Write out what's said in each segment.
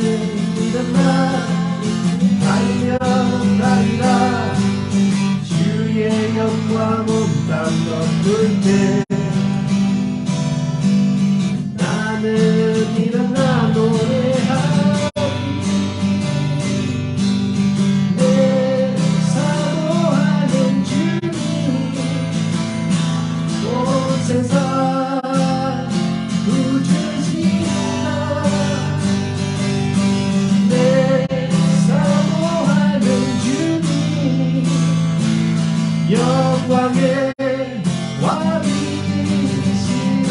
일어나 달려가리라. 주의 영광 온 땅 덮을 때 나는 일어나 노래하리. 내 사모하는 주님 온 세상 구주시라. 내 사모하는 주님 영광의 왕이시라.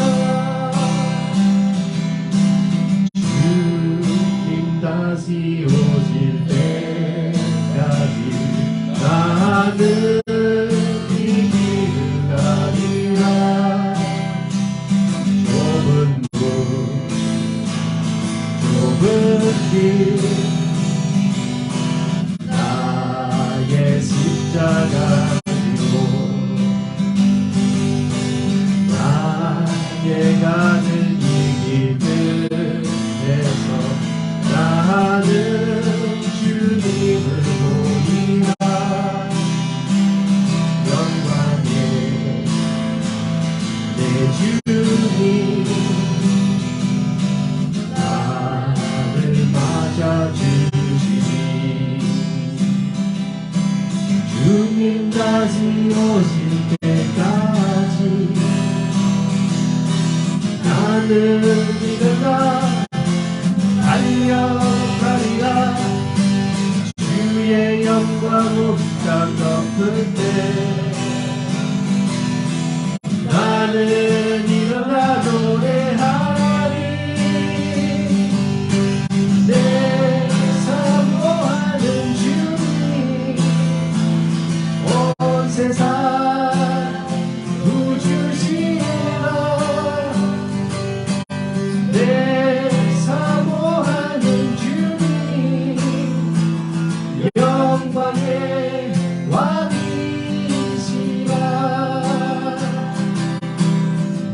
주님 다시 오실 때까지 나는 이 길을 가리라. 좁은 문 좁은 길 나의 십자가 나의 가는 이 길들에서 나는 주님을 보리라. 영광의 내 주님 나를 맞아주시니. 주님 다시 오실 때까지 나는 일어나 달려가리라. 주의 영광 온 땅 덮을 때 나는 일어나 노래하리. 내 사모하는 주님 온 세상 구주시라. 내 사모하는 주님 영광의 왕이시라.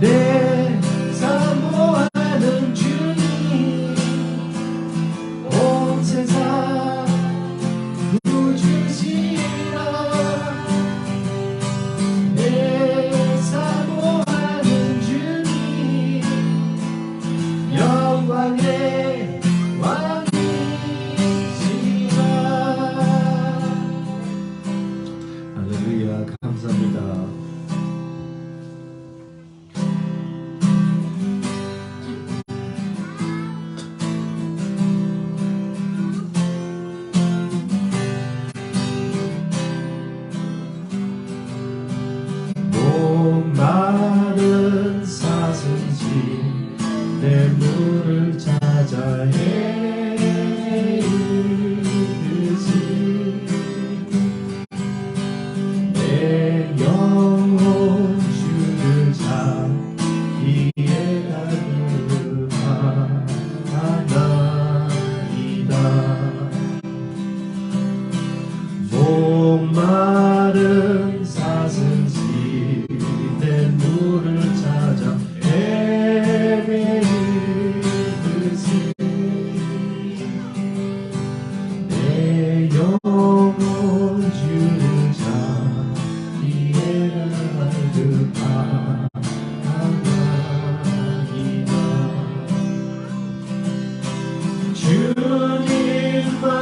내 사모하는 주님 온 세상 구주시라. 내 사모하는 주님 영광의 왕이시라. 할렐루야. 감사합니다. 목마른 사슴집 내 물을 찾아 헤매듯이 내 영혼 주를 찾기에 달려가나이다. 목마른 사슴집 내 물을 찾아 헤매듯이 내 영혼 주를 찾기에 갈급하나이다.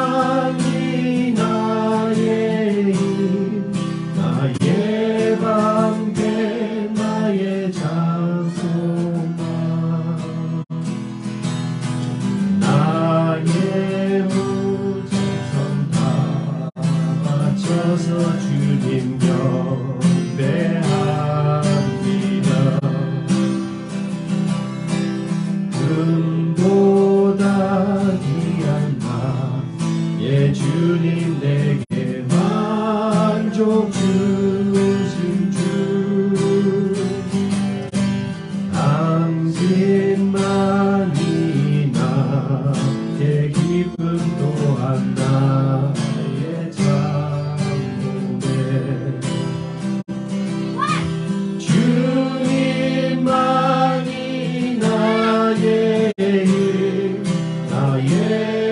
주님만이 나의 힘 나의 방패 나의 장소만 나의 우선선 다 맞춰서 주님 경배합니다. 금보다 귀한 나의 주님 내게 만족 주신 주 당신만이 나의 기쁨 또한 나의 장모네. 주님만이 나의 힘 나의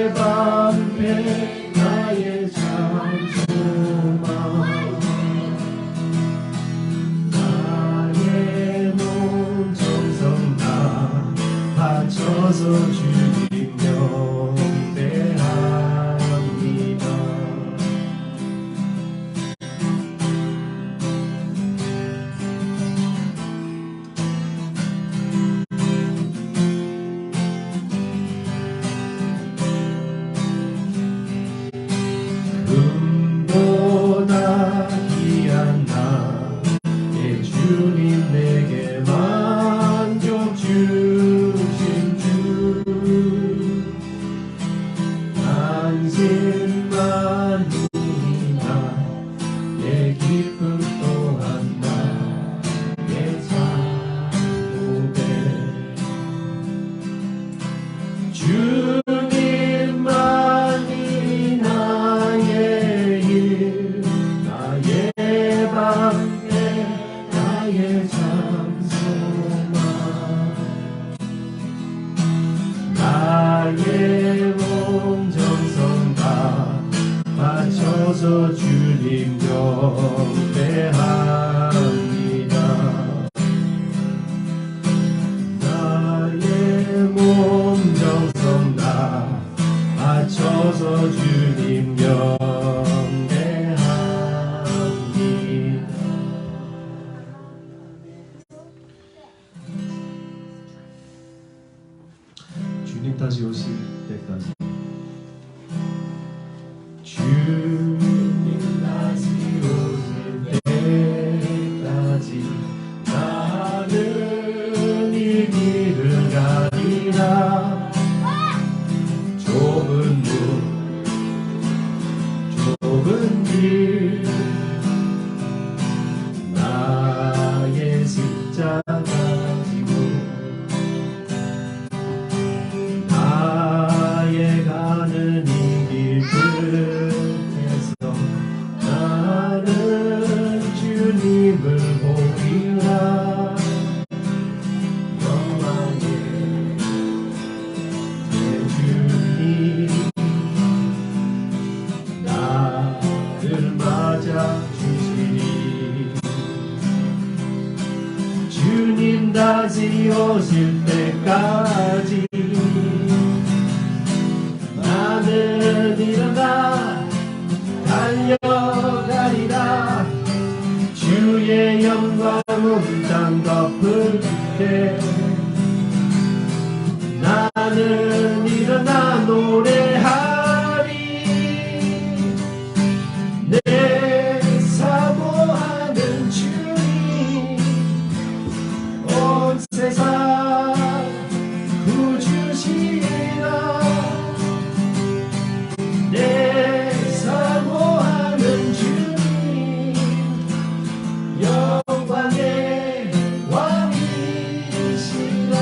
당신만이 나의 기쁨 또한 나의 산고백 주님만이 나의 일 나의 방패 나의 장소만 나의 몸 정성 다 바쳐서 주님 경배합니다. 나의 몸 정성 다 바쳐서 주님 경배합니다. 주님 다시 오실 때까지 주님 다시 오실 때까지 나는 이 길을 가리라. 좁은 문 좁은 길 나의 십자가 지고 나의 가는 이 길 끝에서 나는 주님을 보리라. 영광의 내 주님 나를 맞아 주시리. 주님 다시 오실 때까지 나는 일어나 달려가리라. 주의 영광 온 땅 덮을 때 나는 일어나 노래하리. 내 사모하는 주님 온 세상 구주시리라. 내 사모하는 주님 영광의 왕이시라.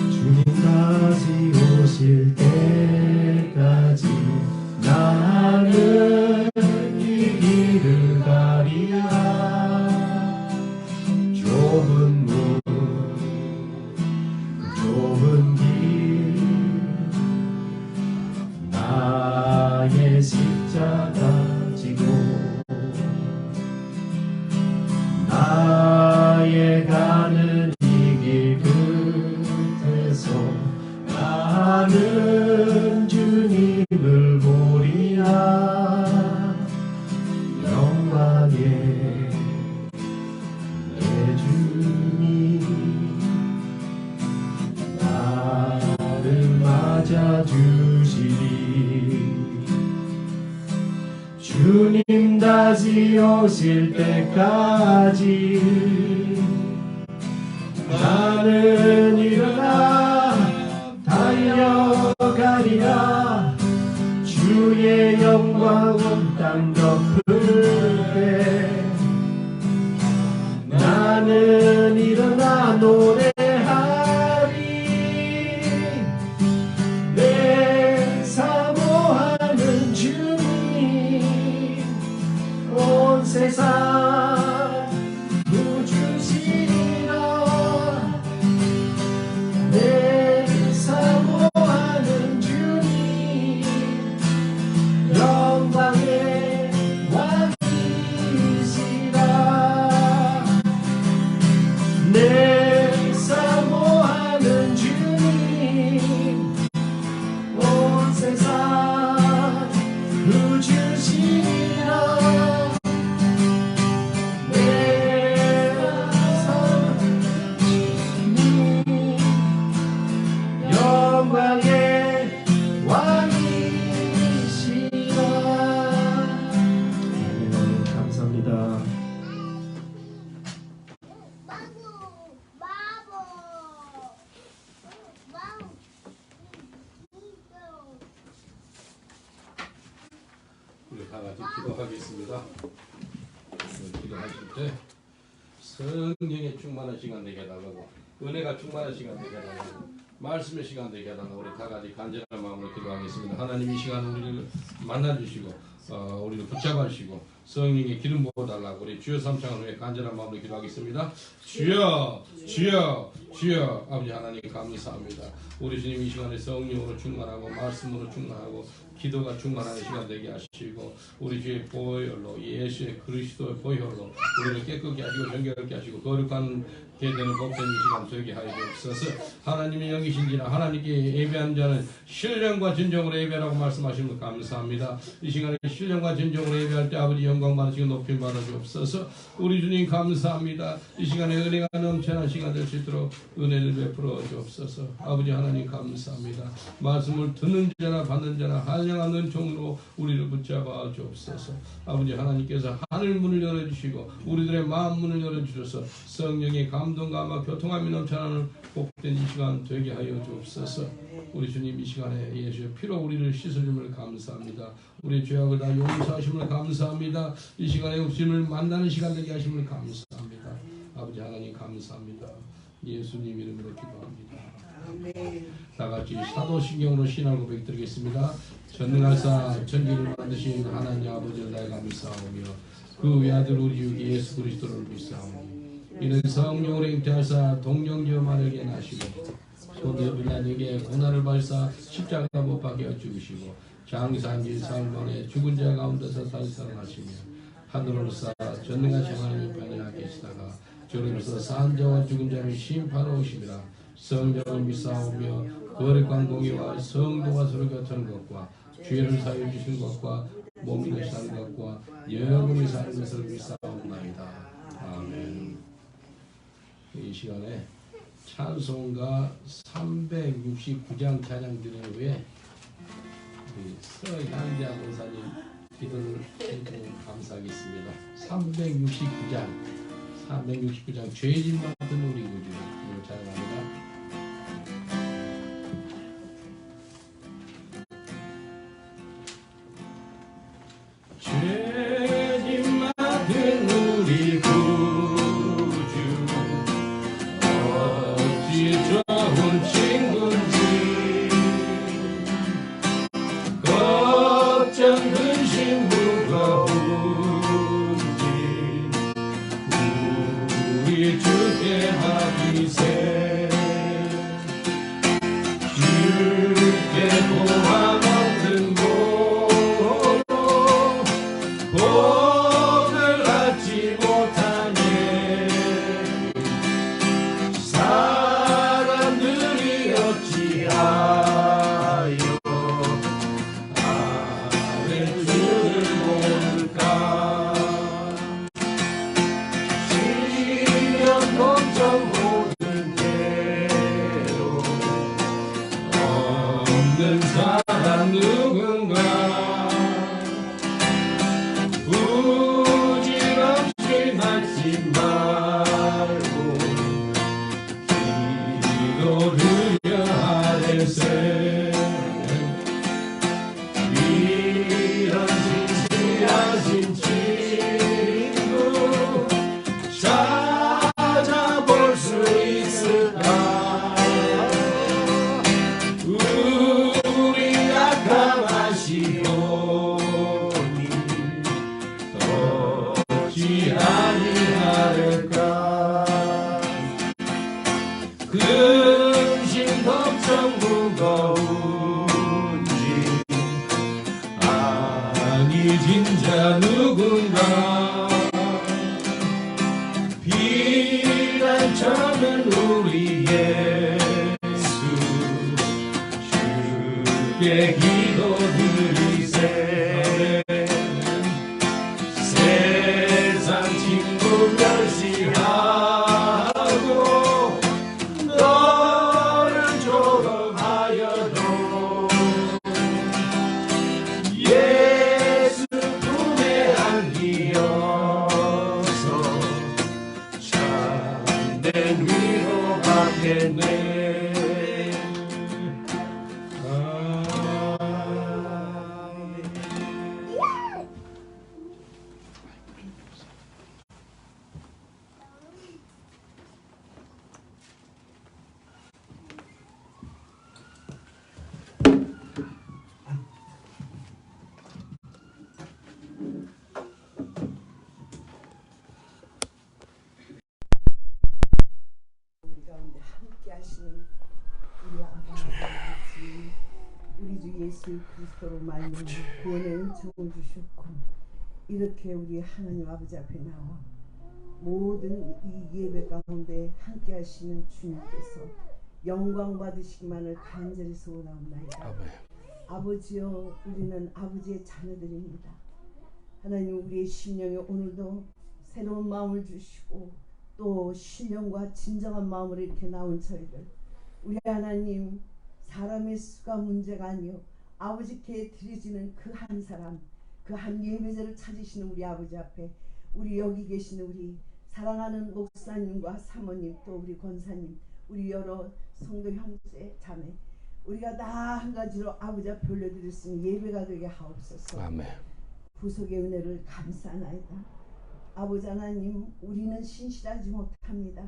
주님 다시 오실 때까지 나는 이 길을 가리라. 좁은 문 좁은 길 나의 십자가 지고 나의 가는 이 길 끝에서 나는 주님을 보리라. 영광의 내 주님 나를 맞아 주시리. 주님 다시 오실 때까지 나는 일어나 달려가리라. 주의 영광 온 땅 덮을 때 나는 일어나 노래하리. 내 사모하는 주님 온 세상 구주시리라. 내 사모하는 주님 영광의 왕이시라. 우리 다 같이 기도하겠습니다. 기도하실 때 성령의 충만한 시간 되게 해달라고, 은혜가 충만한 시간 되게 해달라고, 말씀의 시간 되게 해달라고 우리 다 같이 간절한 마음으로 기도하겠습니다. 하나님 이 시간 우리를 만나주시고 우리를 붙잡아 주시고 성령의 기름 부어달라고 우리 주여 삼창을 위해 간절한 마음으로 기도하겠습니다. 주여 주여 주여. 아버지 하나님 감사합니다. 우리 주님 이 시간에 성령으로 충만하고 말씀으로 충만하고 기도가 충만한 시간 되게 하시고 우리 주의 보혈로 예수의 그리스도의 보혈로 우리를 깨끗게 하시고 정결하게 하시고 거룩한 되는 복된 이 시간 되게 하여 주옵소서. 하나님이 여기신지라 하나님께 예배한 자는 신령과 진정으로 예배라고 말씀하시는 것 감사합니다. 이 시간에 신령과 진정으로 예배할 때 아버지 영광 받으시고 높임 받아 주옵소서. 우리 주님 감사합니다. 이 시간에 은혜가 넘쳐난 시간 될 수 있도록 은혜를 베풀어 주옵소서. 아버지 하나님 감사합니다. 말씀을 듣는 자나 받는 자나 한량한 은총으로 우리를 붙잡아 주옵소서. 아버지 하나님께서 하늘 문을 열어주시고 우리들의 마음 문을 열어주셔서 성령의 감동과 아마 교통함이 넘쳐나는 복된 이 시간 되게 하여 주옵소서. 우리 주님 이 시간에 예수의 피로 우리를 씻어줌을 감사합니다. 우리 죄악을 다 용서하심을 감사합니다. 이 시간에 주님을 만나는 시간 되게 하심을 감사합니다. 아버지 하나님 감사합니다. 예수님 이름으로 기도합니다. 아멘. 다 같이 사도신경으로 신앙 고백 드리겠습니다. 전능하사 천지를 만드신 하나님 아버지를 나의 감사하며 그 외아들 우리 주 예수 그리스도를 믿사오니 이는 성령으로 잉태하사 동정녀 마리아에게 나시고 소대 빌라에게 고난을 받으사 십자가 못 박혀 죽으시고 장사한 사흘 만에 죽은 자 가운데서 다시 살아나시며 하늘로서 전능하신 하나님 편에 계시다가 저리로서 산 자와 죽은 자를 심판하러 오심이라. 성령을 믿사오며 거룩한 공의와 성도가 서로 교통하는 것과 죄를 사하여 주신 것과 몸이 되시는 것과 영원히 사는 것을 믿사옵나이다. 아멘. 이 시간에 찬송가 369장 찬양 드린 후에 우리 서양자 권사님 기도를 해주시면 감사하겠습니다. 369장 죄진 맡은 우리 구주 이걸 찬양합니다. 죄진 맡은 우리 구주 어찌 좋은 친구인지 걱정 근심 무거운지 우리 주께 하기세. 주께 고마 먹는 고로 복을 받지 못하네. 사람들이 어찌하여 아랫줄을 모를까. 시련 걱정 모든 대로 없는 사람 누군가. 부질없이 말지 말고 기도를 하래세. 이런 진실하신 친구 찾아볼 수 있을까. 우리 약함하시오니 어찌 아니하를까. 근심 걱정 무거운지 아니진 자 누군가. 비난처는 우리 예수 주께 기도드리세. 세상 친구 멸시하고 너를 졸업하여도 예수 품에 안기어서 참된 위로 받겠네. 아멘. 우리 가운데 함께 하시는 우리 아버지, 우리 주 예수 그리스도로 말미암아 구원의 은총을 주셨고, 이렇게 우리 하나님 아버지 앞에 나와 모든 이 예배 가운데 함께 하시는 주님께서 영광 받으시기만을 간절히 소원하옵나이다. 아멘. 아버지여, 우리는 아버지의 자녀들입니다. 하나님, 우리의 심령에 오늘도 새로운 마음을 주시고 또 신령과 진정한 마음으로 이렇게 나온 저희들, 우리 하나님, 사람의 수가 문제가 아니요 아버지께 드려지는 그 한 사람, 그 한 예배자를 찾으시는 우리 아버지 앞에, 우리 여기 계시는 우리 사랑하는 목사님과 사모님, 또 우리 권사님, 우리 여러 성도 형제 자매, 우리가 다 한 가지로 아버지 앞에 올려드릴 수 있는 예배가 되게 하옵소서. 아멘. 구속의 은혜를 감사하나이다. 아버지 하나님, 우리는 신실하지 못합니다.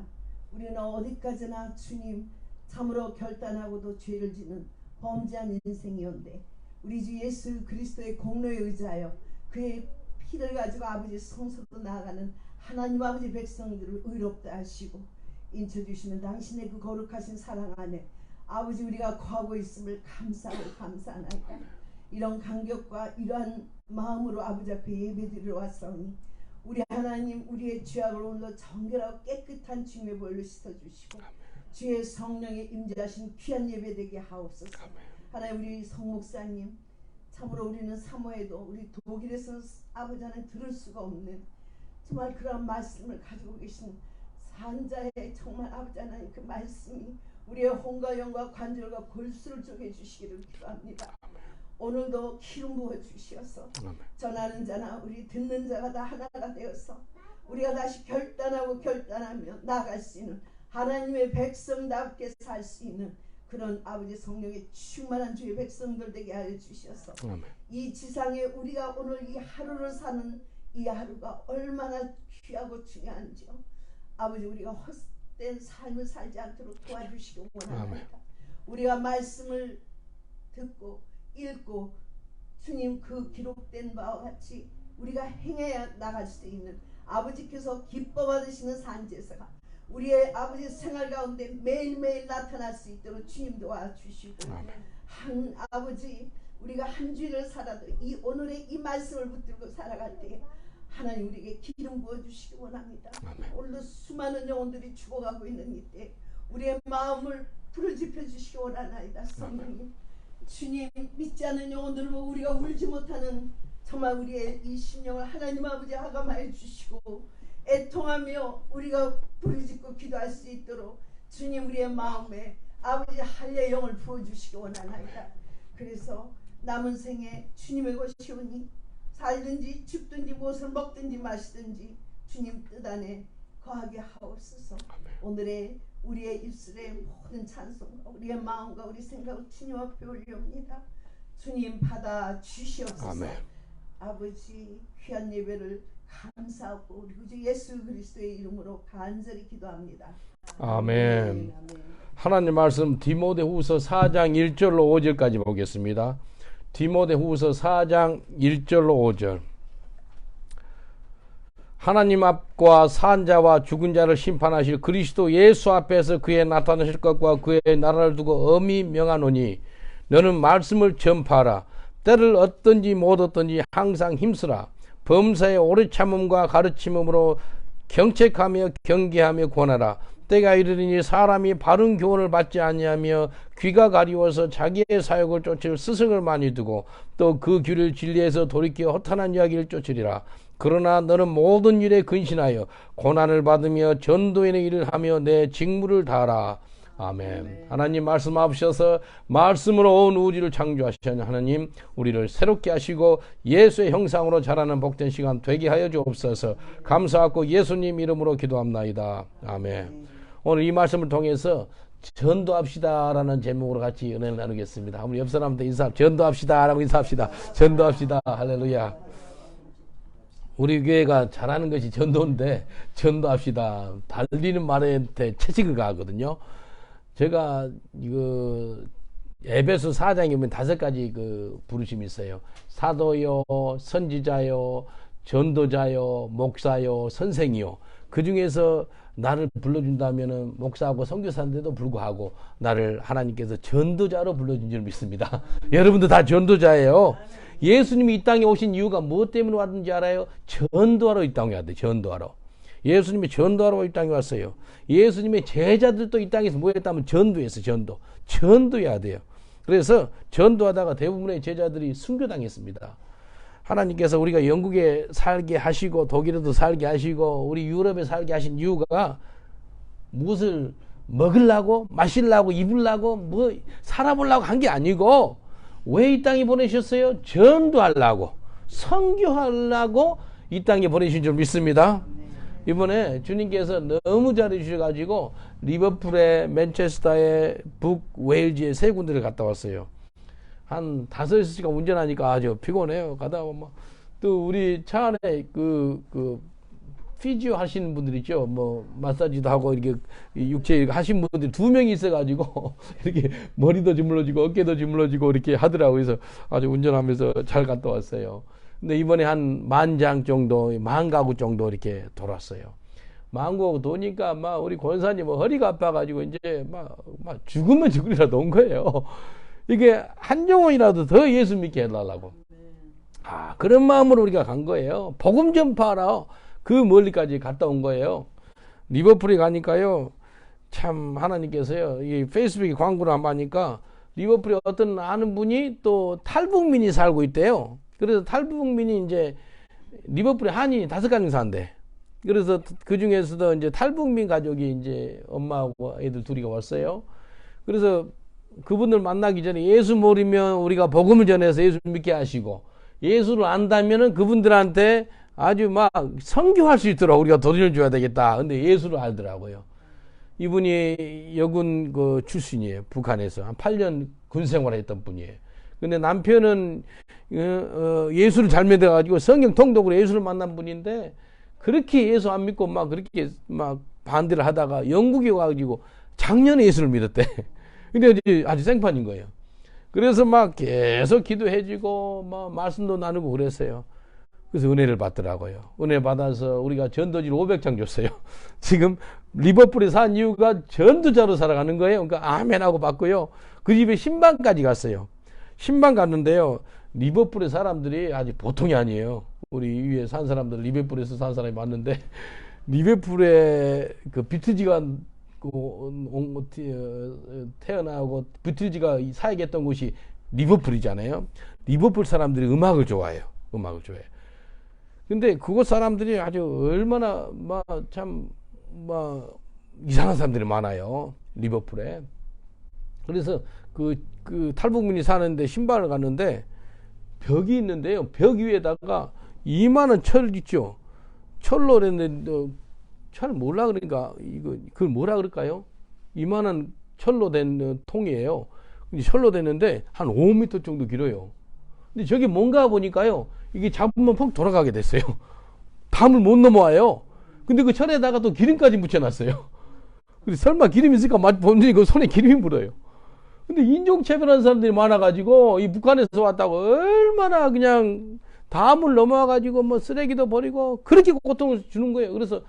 우리는 어디까지나 주님 참으로 결단하고도 죄를 지는 범죄한 인생이온데, 우리 주 예수 그리스도의 공로에 의지하여 그의 피를 가지고 아버지 성소로 나아가는 하나님 아버지 백성들을 의롭다 하시고 인쳐주시는 당신의 그 거룩하신 사랑 안에 아버지 우리가 거하고 있음을 감사하나이다. 이런 감격과 이러한 마음으로 아버지 앞에 예배드리러 왔사오니, 우리 하나님, 우리의 죄악을 오늘도 정결하고 깨끗한 주님의 보혈로 씻어주시고 주의 성령의 임재하신 귀한 예배 되게 하옵소서. 하나님, 우리 성목사님, 참으로 우리는 사모해도 우리 독일에서 아버지 하나님 들을 수가 없는 정말 그런 말씀을 가지고 계신 산자의 정말 아버지 하나님 그 말씀이 우리의 혼과 영과 관절과 골수를 쪼개 주시기를 기도합니다. 오늘도 기름 부어 주시어서 전하는 자나 우리 듣는 자가 다 하나가 되어서 우리가 다시 결단하며 나아갈 수 있는 하나님의 백성답게 살 수 있는 그런 아버지 성령의 충만한 주의 백성들 되게 하여 주셔서 이 지상에 우리가 오늘 이 하루를 사는 이 하루가 얼마나 귀하고 중요한지요. 아버지, 우리가 헛된 삶을 살지 않도록 도와주시기 원합니다. 우리가 말씀을 듣고 읽고 주님 그 기록된 바와 같이 우리가 행해야 나갈 수 있는 아버지께서 기뻐 받으시는 산제사가 우리의 아버지 생활 가운데 매일매일 나타날 수 있도록 주님 도와주시고, 아버지, 우리가 한 주일을 살아도 이 오늘의 이 말씀을 붙들고 살아갈 때 하나님 우리에게 기름 부어주시기 원합니다. 오늘도 수많은 영혼들이 죽어가고 있는 이때 우리의 마음을 부르짖혀 주시기 원하나이다. 성령님, 주님, 믿지 않는 영혼들을 보고 우리가 울지 못하는 정말 우리의 이 심령을 하나님 아버지 하감하여 주시고 애통하며 우리가 부르짖고 기도할 수 있도록 주님 우리의 마음에 아버지 할례 영을 부어주시기 원하나이다. 그래서 남은 생에 주님의 것이오니 살든지 죽든지 무엇을 먹든지 마시든지 주님 뜻 안에 거하게 하옵소서. 오늘의 우리의 입술의 모든 찬송과 우리의 마음과 우리 생각을 주님 앞에 올려옵니다. 주님 받아 주시옵소서. 아멘. 아버지, 귀한 예배를 감사하고 우리 주 예수 그리스도의 이름으로 간절히 기도합니다. 아멘. 하나님 말씀 디모데후서 4장 1절로 5절까지 보겠습니다. 디모데후서 4장 1절로 5절. 하나님 앞과 산 자와 죽은 자를 심판하실 그리스도 예수 앞에서 그의 나타나실 것과 그의 나라를 두고 엄히 명하노니 너는 말씀을 전파하라. 때를 얻든지 못 얻든지 항상 힘쓰라. 범사의 오래 참음과 가르침으로 경책하며 경계하며 권하라. 때가 이르리니 사람이 바른 교훈을 받지 아니하며 귀가 가리워서 자기의 사욕을 쫓을 스승을 많이 두고 또 그 귀를 진리에서 돌이켜 허탄한 이야기를 쫓으리라. 그러나 너는 모든 일에 근신하여 고난을 받으며 전도인의 일을 하며 내 직무를 다하라. 아멘. 하나님 말씀하셔서 말씀으로 온 우주를 창조하신 하나님, 우리를 새롭게 하시고 예수의 형상으로 자라는 복된 시간 되게 하여 주옵소서. 감사하고 예수님 이름으로 기도합나이다. 아멘. 오늘 이 말씀을 통해서 전도합시다라는 제목으로 같이 은혜를 나누겠습니다. 우리 옆 사람한테 전도합시다라고 인사합시다. 전도합시다. 할렐루야. 우리 교회가 잘하는 것이 전도인데 전도합시다. 달리는 말한테 채찍을 가거든요. 제가 이거 에베소 4장에 보면 5가지 그 부르심이 있어요. 사도요, 선지자요, 전도자요, 목사요, 선생이요. 그 중에서 나를 불러준다면은 목사하고 선교사인데도 불구하고 나를 하나님께서 전도자로 불러준 줄 믿습니다. 여러분도 다 전도자예요. 예수님이 이 땅에 오신 이유가 무엇 때문에 왔는지 알아요? 전도하러 이 땅에 왔대요. 전도하러. 예수님이 전도하러 이 땅에 왔어요. 예수님의 제자들도 이 땅에서 뭐 했다면 전도했어요. 전도해야 돼요. 그래서 전도하다가 대부분의 제자들이 순교당했습니다. 하나님께서 우리가 영국에 살게 하시고 독일에도 살게 하시고 우리 유럽에 살게 하신 이유가 무엇을 먹으려고 마시려고 입으려고 뭐 살아보려고 한 게 아니고 왜 이 땅에 보내셨어요? 전도하려고 선교하려고 이 땅에 보내신 줄 믿습니다. 이번에 주님께서 너무 잘해주셔가지고 리버풀에 맨체스터에 북웨일즈에 3군데를 갔다 왔어요. 한 5시간 운전하니까 아주 피곤해요. 가다가 또 우리 차 안에 그 피지오 하시는 분들 있죠. 뭐 마사지도 하고 이렇게 육체 하신 분들이 2명이 있어가지고 이렇게 머리도 주물러지고 어깨도 주물러지고 이렇게 하더라고요. 그래서 아주 운전하면서 잘 갔다 왔어요. 근데 이번에 한 10,000장 정도, 10,000가구 정도 이렇게 돌았어요. 10,000가구 도니까 막 우리 권사님 허리가 아파가지고 이제 막 죽으면 죽으리라도 온 거예요. 이게 한 영혼이라도 더 예수 믿게 해달라고. 그런 마음으로 우리가 간 거예요. 복음 전파하러 그 멀리까지 갔다 온 거예요. 리버풀에 가니까요. 참 하나님께서요. 이 페이스북에 광고를 한번 하니까 리버풀에 어떤 아는 분이 또 탈북민이 살고 있대요. 그래서 탈북민이 이제 리버풀에 한인이 5가정 산대. 그래서 그 중에서도 이제 탈북민 가족이 이제 엄마하고 애들 둘이가 왔어요. 그래서 그분들 만나기 전에 예수 모르면 우리가 복음을 전해서 예수 믿게 하시고 예수를 안다면은 그분들한테 아주 막 선교할 수 있도록 우리가 도전을 줘야 되겠다. 근데 예수를 알더라고요. 이분이 여군 그 출신이에요. 북한에서 한 8년 군 생활했던 분이에요. 근데 남편은 예수를 잘 믿어가지고 성경 통독으로 예수를 만난 분인데 그렇게 예수 안 믿고 막 그렇게 막 반대를 하다가 영국에 와가지고 작년에 예수를 믿었대. 근데 아주 생판인 거예요. 그래서 막 계속 기도해주고 막 말씀도 나누고 그랬어요. 그래서 은혜를 받더라고요. 은혜 받아서 우리가 전도지를 500장 줬어요. 지금 리버풀에 산 이유가 전도자로 살아가는 거예요. 그러니까 아멘하고 받고요. 그 집에 신방까지 갔어요. 신방 갔는데요. 리버풀의 사람들이 아주 보통이 아니에요. 우리 위에 산 사람들 리버풀에서 산 사람이 많은데 리버풀에 그 비트지가 태어나고 비틀즈가 사역했던 곳이 리버풀이잖아요. 리버풀 사람들이 음악을 좋아해요. 근데 그곳 사람들이 아주 얼마나 참 이상한 사람들이 많아요. 리버풀에. 그래서 그 탈북민이 사는데 신발을 갔는데 벽이 있는데요. 벽 위에다가 이만한 철 있죠. 철로 했는데 잘 몰라 그러니까 그걸 뭐라 그럴까요? 이만한 철로 된 통이에요. 철로 됐는데 한 5m 정도 길어요. 근데 저게 뭔가 보니까요. 이게 잡으면 퍽 돌아가게 됐어요. 담을 못 넘어와요. 근데 그 철에다가 또 기름까지 묻혀놨어요. 근데 설마 기름이 있을까 보니 그 손에 기름이 묻어요. 근데 인종차별하는 사람들이 많아가지고 이 북한에서 왔다고 얼마나 그냥 담을 넘어와가지고 뭐 쓰레기도 버리고 그렇게 고통을 주는 거예요. 그래서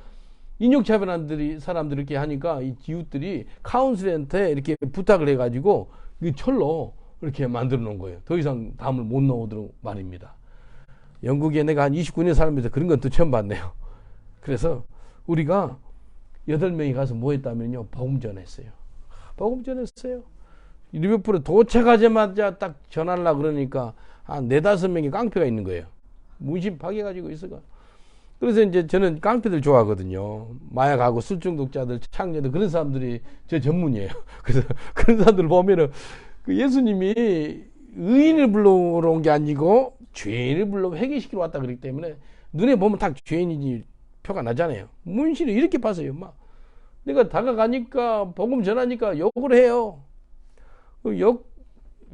인종차별한 사람들이 이렇게 하니까 이 이웃들이 카운슬한테 이렇게 부탁을 해가지고 이 철로 이렇게 만들어 놓은 거예요. 더 이상 담을 못 넣어오도록 말입니다. 영국에 내가 한 29년 살면서 그런 건 또 처음 봤네요. 그래서 우리가 8명이 가서 뭐 했다면요. 복음 전했어요. 리버풀에 도착하자마자 딱 전하려고 그러니까 한 4-5명의 깡패가 있는 거예요. 문신 파괴가지고 있어가. 그래서 이제 저는 깡패들 좋아하거든요. 마약하고 술 중독자들, 창녀들 그런 사람들이 제 전문이에요. 그래서 그런 사람들 보면은 그 예수님이 의인을 불러오러 온 게 아니고 죄인을 불러 회개시키러 왔다 그러기 때문에 눈에 보면 딱 죄인이지 표가 나잖아요. 문신을 이렇게 봤어요. 막 내가 다가가니까 복음 전하니까 욕을 해요. 욕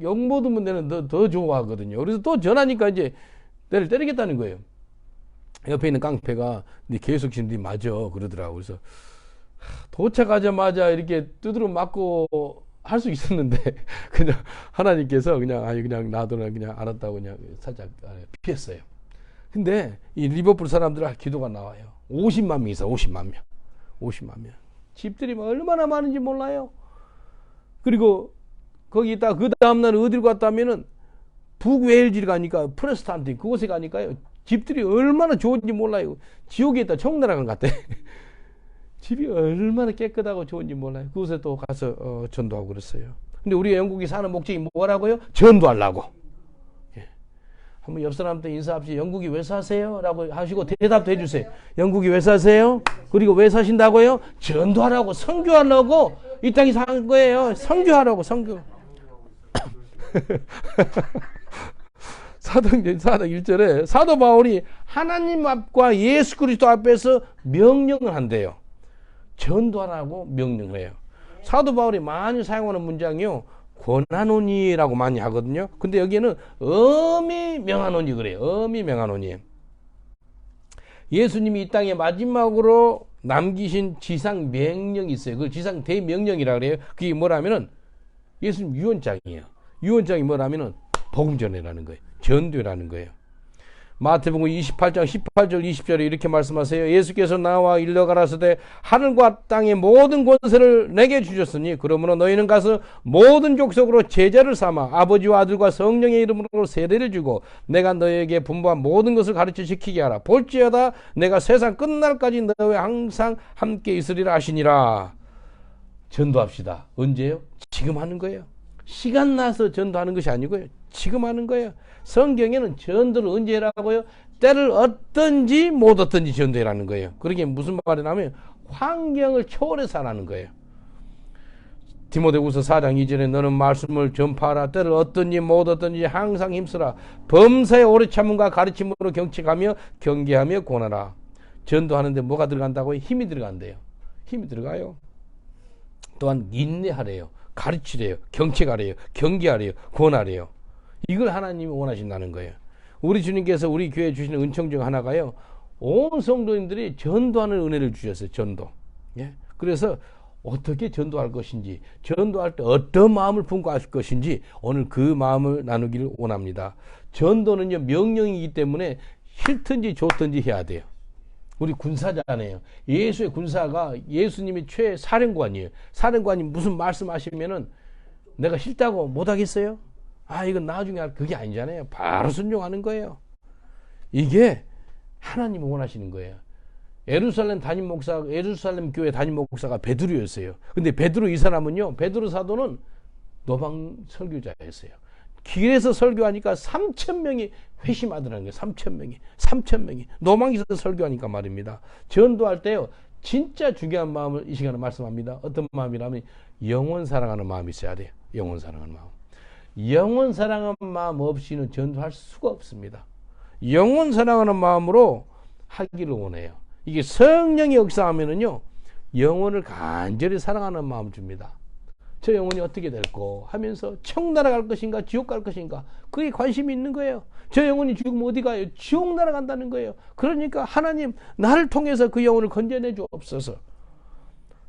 못 하면 내는 더 좋아하거든요. 그래서 또 전하니까 이제 내를 때리겠다는 거예요. 옆에 있는 깡패가 네 계속 지금 네 맞아 그러더라고. 그래서 도착하자마자 이렇게 두드려 맞고 할 수 있었는데 그냥 하나님께서 그냥 아니 그냥 놔두나 그냥 알았다고 그냥 살짝 피했어요. 근데 이 리버풀 사람들 기도가 나와요. 50만 명 있어. 50만 명. 50만 명. 집들이 얼마나 많은지 몰라요. 그리고 거기 있다 그 다음날 어디로 갔다면은 북웨일즈를 가니까 프레스탄트 그곳에 가니까요. 집들이 얼마나 좋은지 몰라요. 지옥에 있다 청나라관 같대. 집이 얼마나 깨끗하고 좋은지 몰라요. 그곳에 또 가서 전도하고 그랬어요. 근데 우리 영국이 사는 목적이 뭐라고요? 전도하려고. 예. 한번 옆 사람한테 인사합시다. 영국이 왜 사세요? 라고 하시고 대답도 해주세요. 영국이 왜 사세요? 그리고 왜 사신다고요? 전도하라고, 선교하려고 이 땅에 산 거예요. 선교하라고, 선교. 사도행전 1절에 사도 바울이 하나님 앞과 예수 그리스도 앞에서 명령을 한대요. 전도하라고 명령을 해요. 사도 바울이 많이 사용하는 문장이요. 권하노니라고 많이 하거든요. 근데 여기에는 엄히 명하노니 그래요. 엄히 명하노니. 예수님이 이 땅에 마지막으로 남기신 지상 명령이 있어요. 그걸 지상 대명령이라 그래요. 그게 뭐라면은 예수님 유언장이에요. 유언장이 뭐라면은 복음 전해라는 거예요. 전도라는 거예요. 마태복음 28장 18절 20절에 이렇게 말씀하세요. 예수께서 나와 일러가라사대 하늘과 땅의 모든 권세를 내게 주셨으니 그러므로 너희는 가서 모든 족속으로 제자를 삼아 아버지와 아들과 성령의 이름으로 세례를 주고 내가 너희에게 분부한 모든 것을 가르쳐 지키게 하라. 볼지어다 내가 세상 끝날까지 너희와 항상 함께 있으리라 하시니라. 전도합시다. 언제요? 지금 하는 거예요. 시간 나서 전도하는 것이 아니고요. 지금 하는 거예요. 성경에는 전도를 언제 하라고요? 때를 얻든지 못 얻든지 전도하라는 거예요. 그러게 무슨 말이냐면 환경을 초월해서 하라는 거예요. 디모데후서 4장 2절에 너는 말씀을 전파하라. 때를 얻든지 못 얻든지 항상 힘쓰라. 범사에 오래 참음과 가르침으로 경책하며 경계하며 권하라. 전도하는데 뭐가 들어간다고요? 힘이 들어간대요. 힘이 들어가요. 또한 인내하래요. 가르치래요. 경책하래요. 경계하래요. 권하래요. 이걸 하나님이 원하신다는 거예요. 우리 주님께서 우리 교회에 주시는 은총 중 하나가요. 온 성도님들이 전도하는 은혜를 주셨어요. 전도. 예? 그래서 어떻게 전도할 것인지, 전도할 때 어떤 마음을 품고 할 것인지 오늘 그 마음을 나누기를 원합니다. 전도는요 명령이기 때문에 싫든지 좋든지 해야 돼요. 우리 군사잖아요. 예수의 군사가 예수님이 최사령관이에요. 사령관이 무슨 말씀하시면은 내가 싫다고 못하겠어요? 아, 이건 나중에 할 그게 아니잖아요. 바로 순종하는 거예요. 이게 하나님이 원하시는 거예요. 예루살렘 교회 담임 목사가 베드로였어요. 근데 베드로 이 사람은요, 베드로 사도는 노방 설교자였어요. 길에서 설교하니까 3,000명이 회심하더라는 거예요. 3,000명이 노망에서 설교하니까 말입니다. 전도할 때요, 진짜 중요한 마음을 이 시간에 말씀합니다. 어떤 마음이라면 영원 사랑하는 마음이 있어야 돼요. 영원 사랑하는 마음. 영원 사랑하는 마음 없이는 전도할 수가 없습니다. 영원 사랑하는 마음으로 하기를 원해요. 이게 성령이 역사하면은요, 영혼을 간절히 사랑하는 마음을 줍니다. 저 영혼이 어떻게 될고 하면서 청나라 갈 것인가 지옥 갈 것인가 그게 관심이 있는 거예요. 저 영혼이 죽으면 어디 가요? 지옥 날아간다는 거예요. 그러니까 하나님 나를 통해서 그 영혼을 건져내 주옵소서.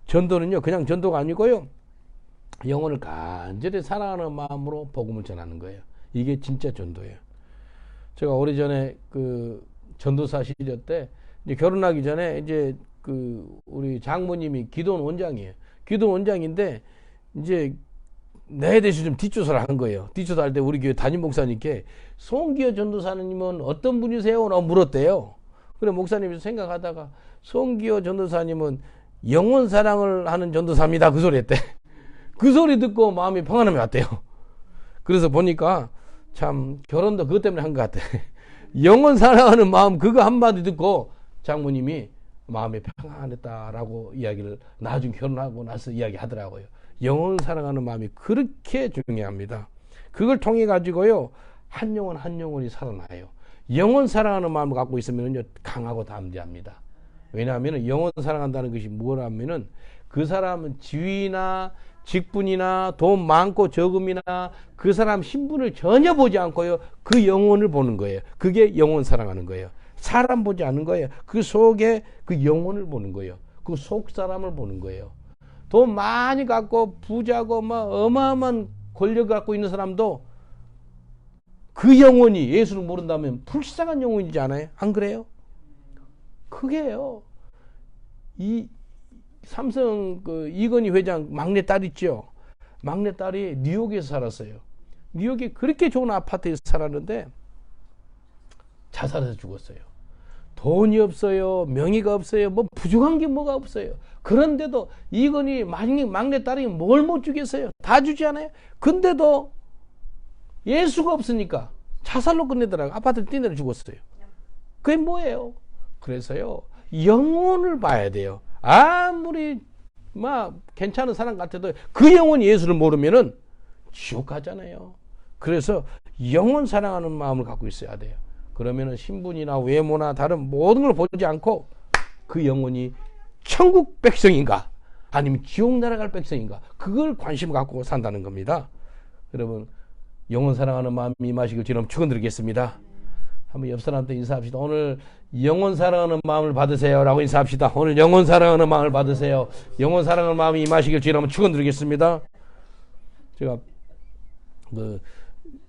전도는요 그냥 전도가 아니고요, 영혼을 간절히 사랑하는 마음으로 복음을 전하는 거예요. 이게 진짜 전도예요. 제가 오래전에 그 전도사 시절 때 이제 결혼하기 전에 이제 그 우리 장모님이 기도원 원장이에요. 기도원 원장인데 이제 내에 대해서 좀 뒷조사를 한 거예요. 뒷조사할 때 우리 교회 담임 목사님께 송기호 전도사님은 어떤 분이세요? 라고 물었대요. 그래 목사님이 생각하다가 송기호 전도사님은 영원 사랑을 하는 전도사입니다. 그 소리 했대. 그 소리 듣고 마음이 평안함이 왔대요. 그래서 보니까 참 결혼도 그것 때문에 한 것 같아. 영원 사랑하는 마음 그거 한마디 듣고 장모님이 마음이 평안했다라고 이야기를 나중에 결혼하고 나서 이야기하더라고요. 영혼 사랑하는 마음이 그렇게 중요합니다. 그걸 통해 가지고요 한 영혼 한 영혼이 살아나요. 영혼 사랑하는 마음을 갖고 있으면요 강하고 담대합니다. 왜냐하면 영혼 사랑한다는 것이 뭐라면은 그 사람은 지위나 직분이나 돈 많고 적음이나 그 사람 신분을 전혀 보지 않고요 그 영혼을 보는 거예요. 그게 영혼 사랑하는 거예요. 사람 보지 않는 거예요. 그 속에 그 영혼을 보는 거예요. 그 속 사람을 보는 거예요. 돈 많이 갖고 부자고 막 어마어마한 권력을 갖고 있는 사람도 그 영혼이 예수를 모른다면 불쌍한 영혼이지 않아요? 안 그래요? 그게요. 이 삼성 그 이건희 회장 막내 딸 있죠. 막내 딸이 뉴욕에서 살았어요. 뉴욕에 그렇게 좋은 아파트에서 살았는데 자살해서 죽었어요. 돈이 없어요. 명예가 없어요. 뭐 부족한 게 뭐가 없어요. 그런데도 이건희 막내 딸이 뭘 못 주겠어요. 다 주지 않아요. 근데도 예수가 없으니까 자살로 끝내더라고요. 아파트 뛰내려 죽었어요. 그게 뭐예요? 그래서요, 영혼을 봐야 돼요. 아무리 막 괜찮은 사람 같아도 그 영혼이 예수를 모르면은 지옥 가잖아요. 그래서 영혼 사랑하는 마음을 갖고 있어야 돼요. 그러면은 신분이나 외모나 다른 모든 걸 보지 않고 그 영혼이 천국 백성인가 아니면 지옥 날아갈 백성인가, 그걸 관심을 갖고 산다는 겁니다. 여러분, 영혼 사랑하는 마음이 임하시길 주님 축원드리겠습니다. 한번 옆 사람한테 인사합시다. 오늘 영혼 사랑하는 마음을 받으세요 라고 인사합시다. 오늘 영혼 사랑하는 마음을 받으세요. 영혼 사랑하는 마음이 임하시길 주님 축원드리겠습니다. 제가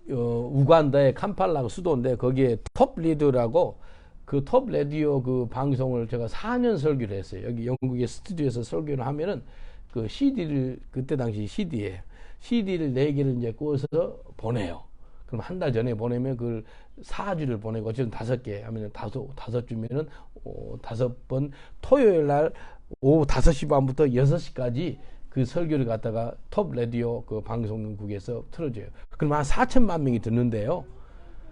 우간다의 캄팔라가 수도인데 거기에 톱 리드라고 그 톱 라디오 그 방송을 제가 4년 설교를 했어요. 여기 영국의 스튜디오에서 설교를 하면은 그 CD를, 그때 당시 CD를 4개를 이제 구워서 보내요. 그럼 한 달 전에 보내면 그걸 4주를 보내고 어쨌든 5개 하면 다섯 주면은 5번 토요일 날 오후 5시 반부터 6시까지 그 설교를 갖다가 톱 라디오 그 방송국에서 틀어줘요. 그럼 한 4천만 명이 듣는데요.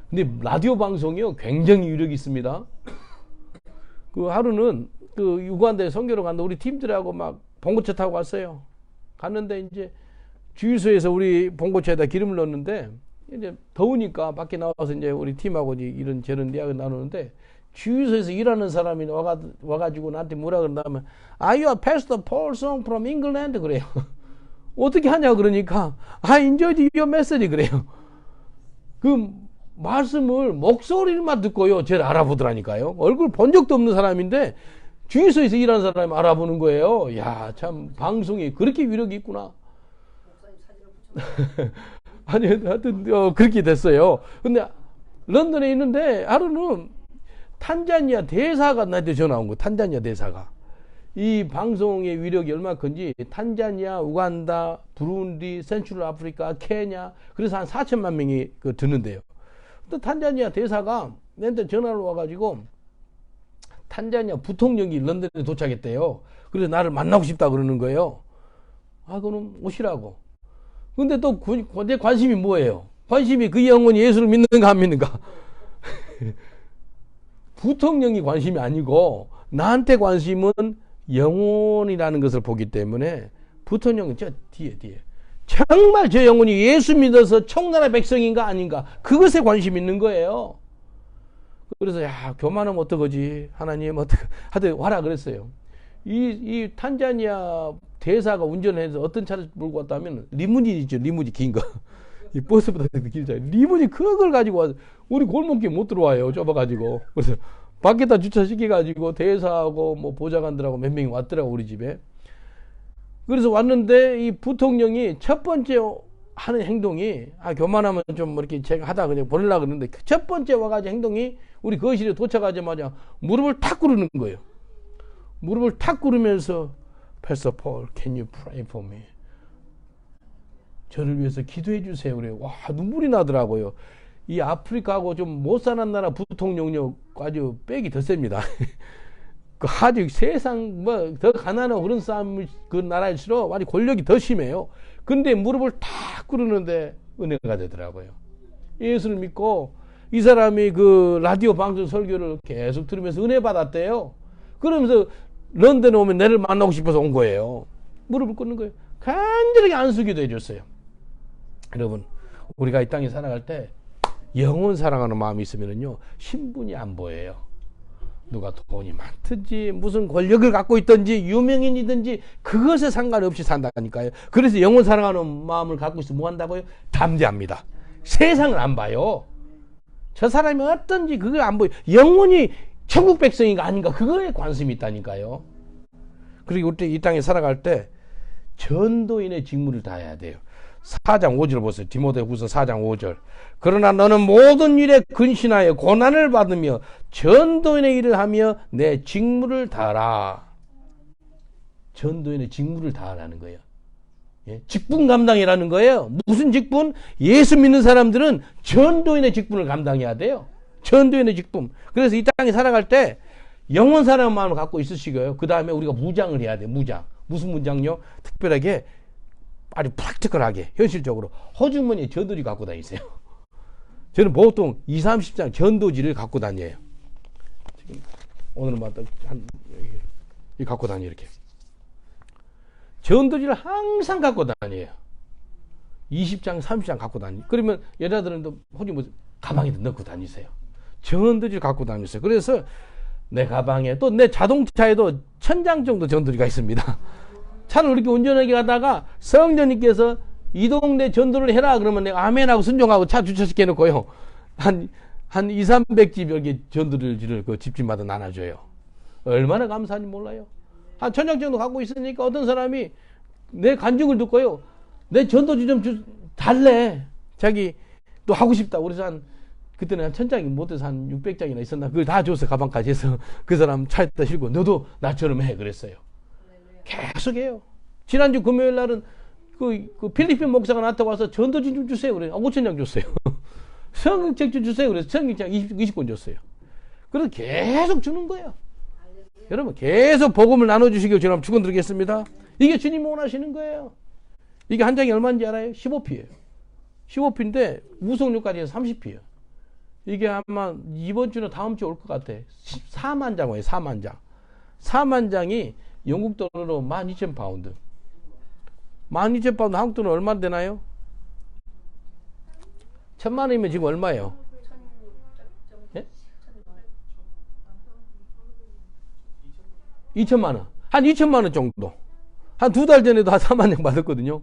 근데 라디오 방송이요 굉장히 유력이 있습니다. 그 하루는 그 유관대 선교로 갔는데 우리 팀들하고 막 봉고차 타고 갔어요. 갔는데 이제 주유소에서 우리 봉고차에다 기름을 넣었는데 이제 더우니까 밖에 나와서 이제 우리 팀하고 이런 저런 이야기를 나누는데 주유소에서 일하는 사람이 와가지고 나한테 뭐라 그런다면 Are you a Pastor Paul Song from England? 그래요. 어떻게 하냐 그러니까 I enjoyed your message 그래요. 그 말씀을 목소리만 듣고요 쟤를 알아보더라니까요. 얼굴 본 적도 없는 사람인데 주유소에서 일하는 사람이 알아보는 거예요. 야, 참 방송이 그렇게 위력이 있구나. 아니 하여튼 그렇게 됐어요. 근데 런던에 있는데 하루는 탄자니아 대사가 나한테 전화 온 거예요. 탄자니아 대사가. 이 방송의 위력이 얼마나 큰지 탄자니아, 우간다, 부룬디, 센트럴 아프리카, 케냐, 그래서 한 4천만 명이 듣는데요. 또 탄자니아 대사가 내한테 전화를 와가지고 탄자니아 부통령이 런던에 도착했대요. 그래서 나를 만나고 싶다 그러는 거예요. 아, 그럼 오시라고. 근데 또 내 관심이 뭐예요? 관심이 그 영혼이 예수를 믿는가 안 믿는가? 부통령이 관심이 아니고 나한테 관심은 영혼이라는 것을 보기 때문에 부통령은 저 뒤에 정말 저 영혼이 예수 믿어서 청나라 백성인가 아닌가 그것에 관심이 있는 거예요. 그래서 야, 교만하면 어떡하지? 하나님 어떡 하여튼 와라 그랬어요. 이 탄자니아 대사가 운전해서 어떤 차를 몰고 왔다면 리무진이죠. 리무진 긴 거. 이 버스보다 더 길잖아요. 리무진 그걸 가지고 와서 우리 골목길 못 들어와요. 좁아가지고. 그래서 밖에다 주차시켜가지고 대사하고 뭐 보좌관들하고 몇 명이 왔더라고 우리 집에. 그래서 왔는데 이 부통령이 첫 번째 하는 행동이 교만하면 좀 이렇게 제가 하다 그냥 보내려고 그러는데 첫 번째 와가지고 행동이 우리 거실에 도착하자마자 무릎을 탁 꿇는 거예요. 무릎을 탁 꿇으면서 Pastor Paul, can you pray for me? 저를 위해서 기도해 주세요. 그래요. 와, 눈물이 나더라고요. 이 아프리카하고 좀 못 사는 나라 부통령력 아주 빽이 더 셉니다. 아주 세상 뭐 더 가난하고 그런 싸움 그 나라일수록 아주 권력이 더 심해요. 근데 무릎을 탁 꿇는데 은혜가 되더라고요. 예수를 믿고 이 사람이 그 라디오 방송 설교를 계속 들으면서 은혜 받았대요. 그러면서 런던에 오면 내를 만나고 싶어서 온 거예요. 무릎을 꿇는 거예요. 간절하게 안수기도 해줬어요. 여러분, 우리가 이 땅에 살아갈 때 영혼 사랑하는 마음이 있으면요 신분이 안 보여요. 누가 돈이 많든지 무슨 권력을 갖고 있든지 유명인이든지 그것에 상관없이 산다니까요. 그래서 영혼 사랑하는 마음을 갖고 있으면 뭐 한다고요? 담대합니다. 세상을 안 봐요. 저 사람이 어떤지 그걸 안 보여. 영혼이 천국 백성인가 아닌가 그거에 관심이 있다니까요. 그리고 우리 이 땅에 살아갈 때 전도인의 직무를 다해야 돼요. 4장 5절 보세요. 디모데후서 4장 5절. 그러나 너는 모든 일에 근신하여 고난을 받으며 전도인의 일을 하며 내 직무를 다하라. 전도인의 직무를 다하라는 거예요. 예? 직분 감당이라는 거예요. 무슨 직분? 예수 믿는 사람들은 전도인의 직분을 감당해야 돼요. 전도인의 직분. 그래서 이 땅에 살아갈 때 영원 사랑의 마음을 갖고 있으시고요. 그 다음에 우리가 무장을 해야 돼요. 무장. 무슨 무장요? 특별하게 아주 프랙티컬하게 현실적으로 호주머니에 전도지 갖고 다니세요. 저는 보통 20, 30장 전도지를 갖고 다녀요. 지금 오늘은 이 갖고 다녀요. 이렇게 전도지를 항상 갖고 다녀요. 20장 30장 갖고 다니요. 그러면 여자들은 또 호주 뭐 가방에 넣고 다니세요. 전도지를 갖고 다니세요. 그래서 내 가방에 또 내 자동차에도 1000장 정도 전도지가 있습니다. 차를 이렇게 운전하게 가다가 성령님께서 이 동네 전도를 해라 그러면 내가 아멘하고 순종하고 차 주차시켜 놓고요. 한 2, 300집 여기 전도지를 그 집집마다 나눠줘요. 얼마나 감사한지 몰라요. 한 1000장 정도 갖고 있으니까 어떤 사람이 내 간증을 듣고요. 내 전도지 좀 달래. 자기 또 하고 싶다. 그래서 그때는 한 1000장이 못해서 한 600장이나 있었나. 그걸 다 줬어. 가방까지 해서 그 사람 차에다 싣고 너도 나처럼 해. 그랬어요. 계속 해요. 지난주 금요일 날은 그 필리핀 목사가 나한테 와서 전도지 좀 주세요. 그래. 5,000장 줬어요. 성경책 좀 주세요. 그래서 성경책 20권 줬어요. 그래서 계속 주는 거예요. 여러분 계속 복음을 나눠주시길 저는 축원드리겠습니다. 이게 주님 원하시는 거예요. 이게 한 장이 얼마인지 알아요? 15피예요. 15피인데 우송료까지 해서 30피예요. 이게 아마 이번 주나 다음 주에 올 것 같아. 4만 장 와요. 4만 장. 4만 장이 영국 돈으로 12,000파운드. 12,000파운드 한국 돈은 얼마 되나요? 1000만 원이면 지금 얼마예요? 예? 2천만 원. 한 2천만 원 정도. 한 2달 전에도 한 4만 장 받았거든요.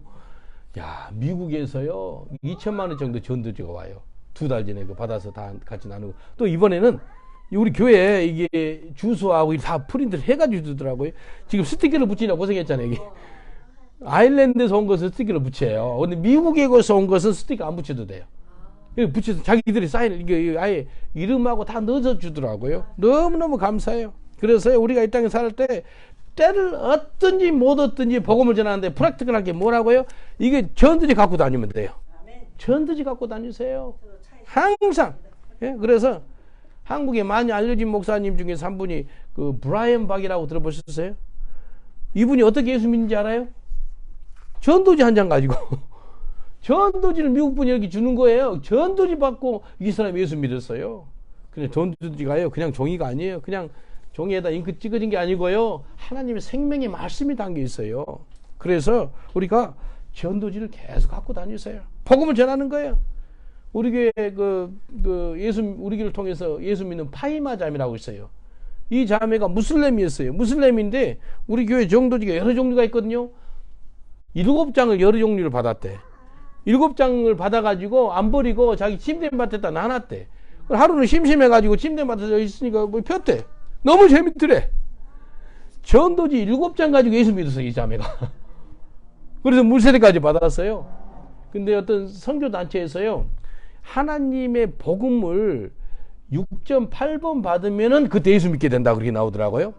야, 미국에서요 2천만 원 정도 전도지가 와요. 2달 전에 그 받아서 다 같이 나누고. 또 이번에는 우리 교회에 이게 주소하고 다 프린트를 해가지고 주더라고요. 지금 스티커를 붙이냐고 고생했잖아요. 이게. 아일랜드에서 온 것은 스티커를 붙여요. 근데 미국에서 온 것은 스티커 안 붙여도 돼요. 붙여서 자기들이 사인을 이게 아예 이름하고 다 넣어서 주더라고요. 너무너무 감사해요. 그래서 우리가 이 땅에 살 때 때를 얻든지 못 얻든지 복음을 전하는데 프랙티컬하게 뭐라고요? 이게 전도지 갖고 다니면 돼요. 전도지 갖고 다니세요. 항상. 예? 그래서 한국에 많이 알려진 목사님 중에서 한 분이 그 브라이언 박이라고 들어보셨어요? 이분이 어떻게 예수 믿는지 알아요? 전도지 한 장 가지고 전도지를 미국 분이 이렇게 주는 거예요. 전도지 받고 이 사람이 예수 믿었어요. 근데 전도지가요 그냥 종이가 아니에요. 그냥 종이에다 잉크 찍어진 게 아니고요. 하나님의 생명의 말씀이 담겨 있어요. 그래서 우리가 전도지를 계속 갖고 다니세요. 복음을 전하는 거예요. 우리 교회 우리 교회를 통해서 예수 믿는 파이마 자매라고 있어요. 이 자매가 무슬림이었어요. 무슬림인데 우리 교회 전도지가 여러 종류가 있거든요. 7장을 여러 종류를 받았대. 7장을 받아가지고 안 버리고 자기 침대밭에다 놔놨대. 하루는 심심해가지고 침대밭에 있으니까 뭐 폈대. 너무 재밌더래. 전도지 7장 가지고 예수 믿었어, 이 자매가. 그래서 물세례까지 받았어요. 근데 어떤 선교단체에서요, 하나님의 복음을 6.8번 받으면은 그때 예수 믿게 된다, 그렇게 나오더라고요.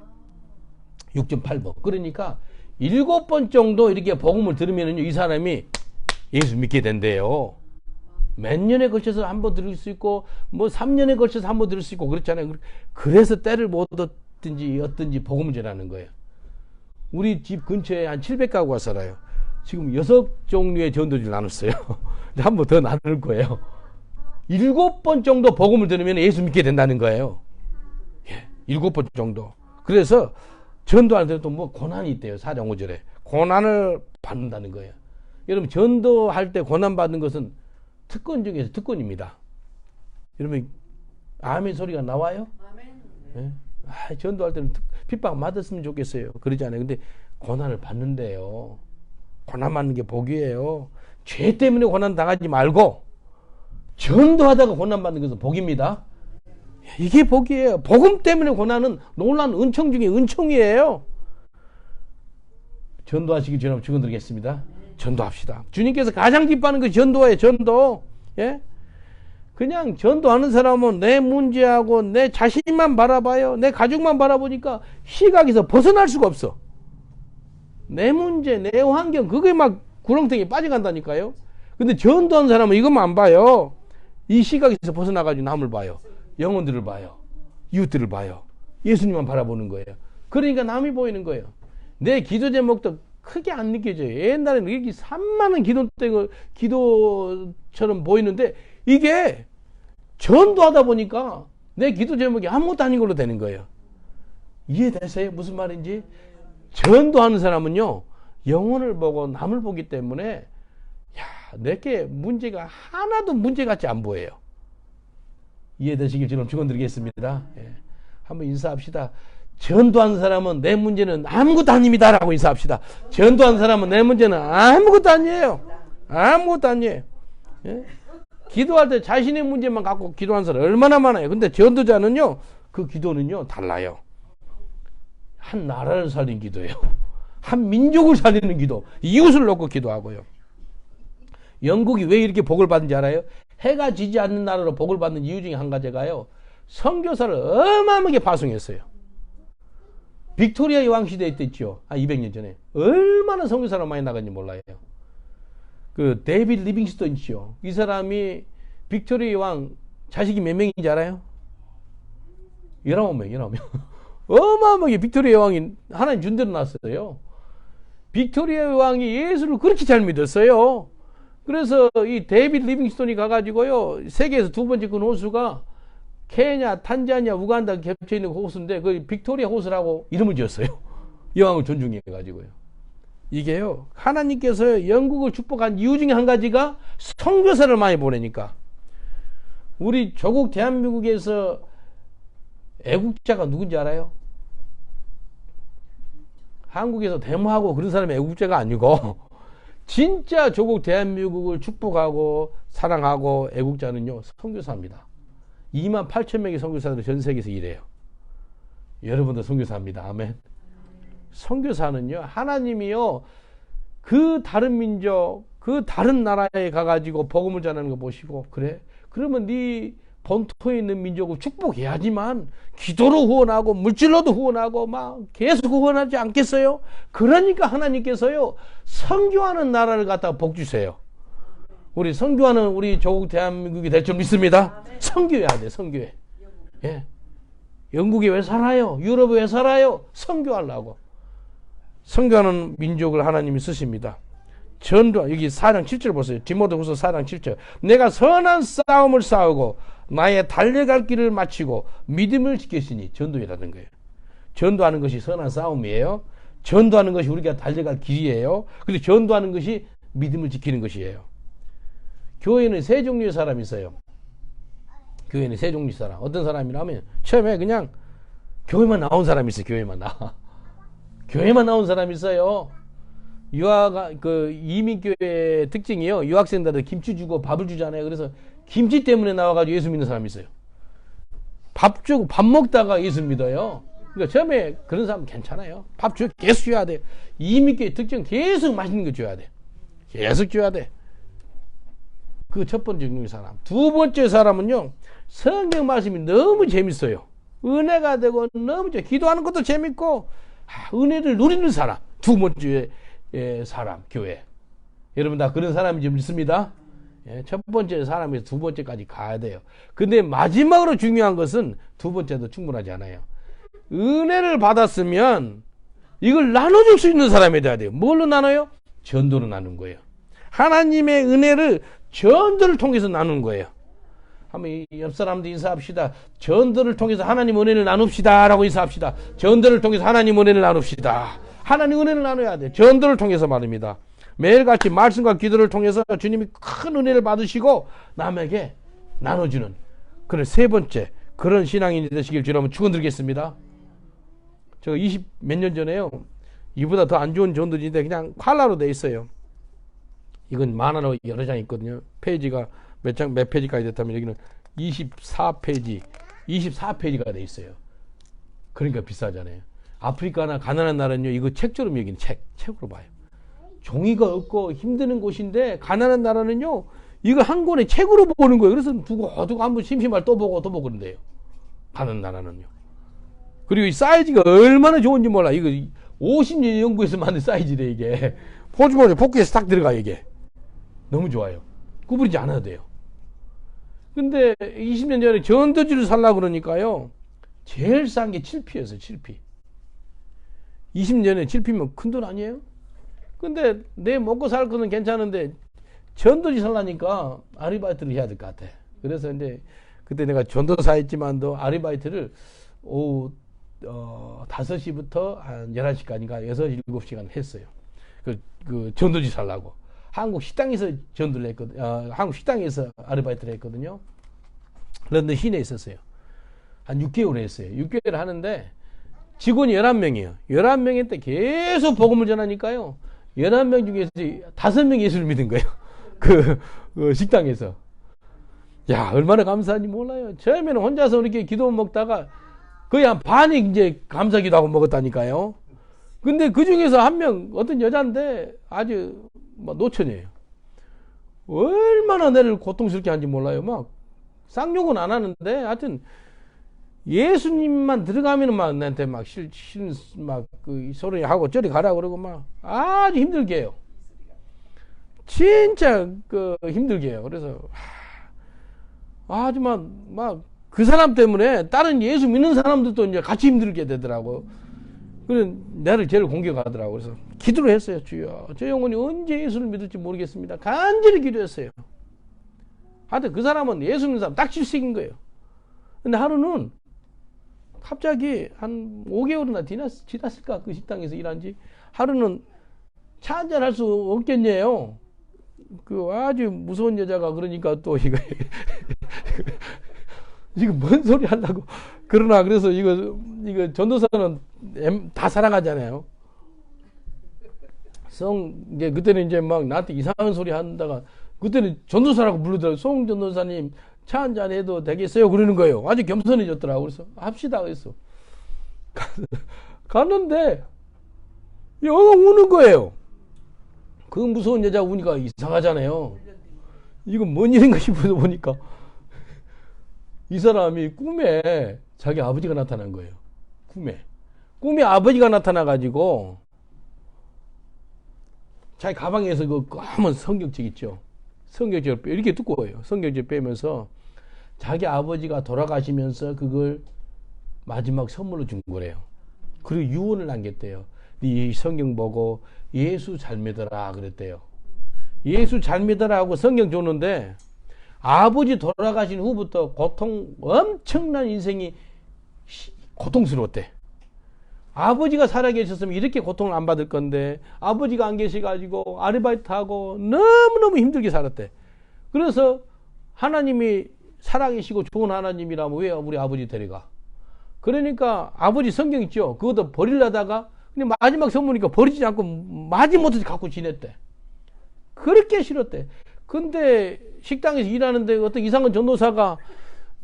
6.8번. 그러니까 7번 정도 이렇게 복음을 들으면은요, 이 사람이 예수 믿게 된대요. 몇 년에 걸쳐서 한 번 들을 수 있고, 뭐 3년에 걸쳐서 한 번 들을 수 있고, 그렇잖아요. 그래서 때를 못 얻든지 복음을 전하는 거예요. 우리 집 근처에 한 700가구가 살아요. 지금 6종류의 전도지를 나눴어요. 한 번 더 나눌 거예요. 7번 정도 복음을 들으면 예수 믿게 된다는 거예요. 예, 7번 정도. 그래서 전도할 때 또 뭐 고난이 있대요. 4장 5절에. 고난을 받는다는 거예요. 여러분, 전도할 때 고난 받는 것은 특권 중에서 특권입니다. 여러분, 아멘 소리가 나와요? 아멘. 예? 전도할 때는 핍박 맞았으면 좋겠어요. 그러지 않아요. 근데 고난을 받는데요. 고난 받는 게 복이에요. 죄 때문에 고난 당하지 말고 전도하다가 고난 받는 것은 복입니다. 이게 복이에요. 복음 때문에 고난은 놀라운 은총 중에 은총이에요. 전도하시기 전에 축원드리겠습니다. 전도합시다. 주님께서 가장 기뻐하는 그 전도예요. 전도. 예? 그냥 전도하는 사람은 내 문제하고 내 자신만 바라봐요. 내 가족만 바라보니까 시각에서 벗어날 수가 없어. 내 문제, 내 환경, 그게 막 구렁텅이에 빠져간다니까요. 근데 전도하는 사람은 이것만 안 봐요. 이 시각에서 벗어나가지고 남을 봐요. 영혼들을 봐요. 이웃들을 봐요. 예수님만 바라보는 거예요. 그러니까 남이 보이는 거예요. 내 기도 제목도 크게 안 느껴져요. 옛날에는 이렇게 산만한 기도처럼 보이는데 이게 전도하다 보니까 내 기도 제목이 아무것도 아닌 걸로 되는 거예요. 이해되세요? 무슨 말인지? 전도하는 사람은요, 영혼을 보고 남을 보기 때문에, 내게 문제가 하나도 문제 같지 안 보여요. 이해되시길 저는 축원드리겠습니다. 예. 한번 인사합시다. 전도하는 사람은 내 문제는 아무것도 아닙니다. 라고 인사합시다. 전도하는 사람은 내 문제는 아무것도 아니에요. 아무것도 아니에요. 예? 기도할 때 자신의 문제만 갖고 기도하는 사람 얼마나 많아요. 근데 전도자는요, 그 기도는요, 달라요. 한 나라를 살린 기도예요. 한 민족을 살리는 기도. 이웃을 놓고 기도하고요. 영국이 왜 이렇게 복을 받는지 알아요? 해가 지지 않는 나라로 복을 받는 이유 중에 한 가지가요, 선교사를 어마어마하게 파송했어요. 빅토리아 여왕 시대에 있죠. 한 200년 전에. 얼마나 선교사를 많이 나갔는지 몰라요. 그 데이비드 리빙스턴 있죠. 이 사람이 빅토리아 여왕 자식이 몇 명인지 알아요? 19명, 19명. 어마어마하게 빅토리아 여왕이 하나님 준 대로 났어요. 빅토리아 여왕이 예수를 그렇게 잘 믿었어요. 그래서 이 데이비드 리빙스턴이 가가지고요, 세계에서 두 번째 큰 호수가 케냐, 탄자니아, 우간다 겹쳐 있는 호수인데 그 빅토리아 호수라고 이름을 지었어요. 여왕을 존중해가지고요. 이게요, 하나님께서 영국을 축복한 이유 중에 한 가지가 선교사를 많이 보내니까. 우리 조국 대한민국에서 애국자가 누군지 알아요? 한국에서 데모하고 그런 사람이 애국자가 아니고 진짜 조국 대한민국을 축복하고 사랑하고 애국자는요, 선교사입니다. 28,000명의 선교사들이 전 세계에서 일해요. 여러분도 선교사입니다. 아멘. 선교사는요, 하나님이요, 그 다른 민족, 그 다른 나라에 가가지고 복음을 전하는 거 보시고, 그래? 그러면 네 본토에 있는 민족을 축복해야지만 기도로 후원하고 물질로도 후원하고 막 계속 후원하지 않겠어요? 그러니까 하나님께서요, 선교하는 나라를 갖다가 복 주세요. 우리 선교하는 우리 조국 대한민국이 될 줄 믿습니다. 선교해야 돼, 선교해. 예. 영국에 왜 살아요? 유럽에 왜 살아요? 선교하려고. 선교하는 민족을 하나님이 쓰십니다. 전도, 여기 4장 7절 보세요. 디모데후서 4장 7절. 내가 선한 싸움을 싸우고 나의 달려갈 길을 마치고 믿음을 지켰으니, 전도이라는 거예요. 전도하는 것이 선한 싸움이에요. 전도하는 것이 우리가 달려갈 길이에요. 그리고 전도하는 것이 믿음을 지키는 것이에요. 교회는 세 종류의 사람이 있어요. 교회는 세 종류의 사람. 어떤 사람이라면 처음에 그냥 교회만 나온 사람이 있어요. 교회만 나와. 교회만 나온 사람이 있어요. 이민교회 특징이요, 유학생들한테 김치 주고 밥을 주잖아요. 그래서 김치 때문에 나와가지고 예수 믿는 사람이 있어요. 밥 주고 밥 먹다가 예수 믿어요. 그러니까 처음에 그런 사람 괜찮아요. 밥 계속 줘야 돼. 이민교회 특징 계속 맛있는 거 줘야 돼. 계속 줘야 돼. 그 첫 번째 종류의 사람. 두 번째 사람은요, 성경 말씀이 너무 재밌어요. 은혜가 되고 너무 기도하는 것도 재밌고, 은혜를 누리는 사람. 두 번째 사람, 교회. 여러분 다 그런 사람이 좀 있습니다. 첫 번째 사람에서 두 번째까지 가야 돼요. 근데 마지막으로 중요한 것은 두 번째도 충분하지 않아요. 은혜를 받았으면 이걸 나눠줄 수 있는 사람이 돼야 돼요. 뭘로 나눠요? 전도로 나눈 거예요. 하나님의 은혜를 전도를 통해서 나누는 거예요. 한번 옆 사람도 인사합시다. 전도를 통해서 하나님 은혜를 나눕시다 라고 인사합시다. 전도를 통해서 하나님 은혜를 나눕시다. 하나님 은혜를 나눠야 돼. 전도를 통해서 말입니다. 매일같이 말씀과 기도를 통해서 주님이 큰 은혜를 받으시고 남에게 나눠주는 그런 세 번째 그런 신앙인이 되시길 주님은 축원드리겠습니다. 제가 20 몇 년 전에요, 이보다 더 안 좋은 전도지인데 그냥 칼라로 돼 있어요. 이건 만화로 여러 장 있거든요. 페이지가 몇 페이지까지 됐다면 여기는 24페이지가 돼 있어요. 그러니까 비싸잖아요. 아프리카나 가난한 나라는요, 이거 책처럼 여기는 책으로 봐요. 종이가 없고 힘드는 곳인데, 가난한 나라는요, 이거 한 권의 책으로 보는 거예요. 그래서 두고 한번 심심할 또 보고 그런대요. 가난한 나라는요. 그리고 이 사이즈가 얼마나 좋은지 몰라. 이거 50년 연구해서 만든 사이즈래, 이게. 포주머니 포켓에 딱 들어가, 이게. 너무 좋아요. 구부리지 않아도 돼요. 근데 20년 전에 전도지를 살려고 그러니까요, 제일 싼 게 7P였어요, 7P. 20년 전에 7P면 큰 돈 아니에요? 근데 내 먹고 살 거는 괜찮은데, 전도지 살라니까 아르바이트를 해야 될 것 같아. 그래서 이제, 그때 내가 전도사 했지만도 아르바이트를 오후 5시부터 한 11시까지인가 6, 7시간 했어요. 그 전도지 살라고. 한국 식당에서 전도를 했거든요. 한국 식당에서 아르바이트를 했거든요. 런던 시내에 있었어요. 한 6개월 했어요. 6개월 하는데 직원이 11명이에요. 11명일 때 계속 복음을 전하니까요. 11명 중에서 5명이 예수를 믿은 거예요. 그 식당에서. 야, 얼마나 감사한지 몰라요. 처음에는 혼자서 이렇게 기도 먹다가 거의 한 반이 이제 감사기도 하고 먹었다니까요. 근데 그 중에서 한 명, 어떤 여자인데 아주 노처녀예요. 얼마나 나를 고통스럽게 하는지 몰라요. 막 쌍욕은 안 하는데 하여튼 예수님만 들어가면은 막 나한테 막 그 소리 하고 저리 가라 그러고 막 아주 힘들게 해요. 진짜 힘들게 해요. 그래서 아주 막 그 사람 때문에 다른 예수 믿는 사람들도 이제 같이 힘들게 되더라고. 그래 나를 제일 공격하더라고. 그래서 기도를 했어요. 주여, 저 영혼이 언제 예수를 믿을지 모르겠습니다. 간절히 기도했어요. 하여튼 그 사람은 예수 믿는 사람 딱 질색인 거예요. 근데 하루는 갑자기 한 5개월이나 지났을까? 그 식당에서 일한 지. 하루는 차 한잔 할 수 없겠네요. 그 아주 무서운 여자가 그러니까 또 이거 지금 뭔 소리 하려고 그러나. 그래서 이거 전도사는 다 사랑하잖아요. 이제 그때는 이제 막 나한테 이상한 소리 한다가 그때는 전도사라고 부르더라고요. 송 전도사님 차 한잔 해도 되겠어요? 그러는 거예요. 아주 겸손해졌더라고. 그래서 합시다 그랬어. 갔는데 영어 우는 거예요. 그 무서운 여자 우니까 이상하잖아요. 이건 뭔 일인가 싶어서 보니까 이 사람이 꿈에 자기 아버지가 나타난 거예요. 꿈에 아버지가 나타나가지고 자기 가방에서 그 검은 성경책 있죠. 성경책을 이렇게 두꺼워요. 성경책 빼면서 자기 아버지가 돌아가시면서 그걸 마지막 선물로 준 거래요. 그리고 유언을 남겼대요. 네 성경 보고 예수 잘 믿어라 그랬대요. 예수 잘 믿어라 하고 성경 줬는데 아버지 돌아가신 후부터 엄청난 인생이 고통스러웠대. 아버지가 살아계셨으면 이렇게 고통을 안 받을 건데 아버지가 안 계셔가지고 아르바이트하고 너무너무 힘들게 살았대. 그래서 하나님이 살아계시고 좋은 하나님이라면 왜 우리 아버지 데려가? 그러니까 아버지 성경 있죠. 그것도 버리려다가 근데 마지막 선물이니까 버리지 않고 마지못해 갖고 지냈대. 그렇게 싫었대. 근데 식당에서 일하는데 어떤 이상한 전도사가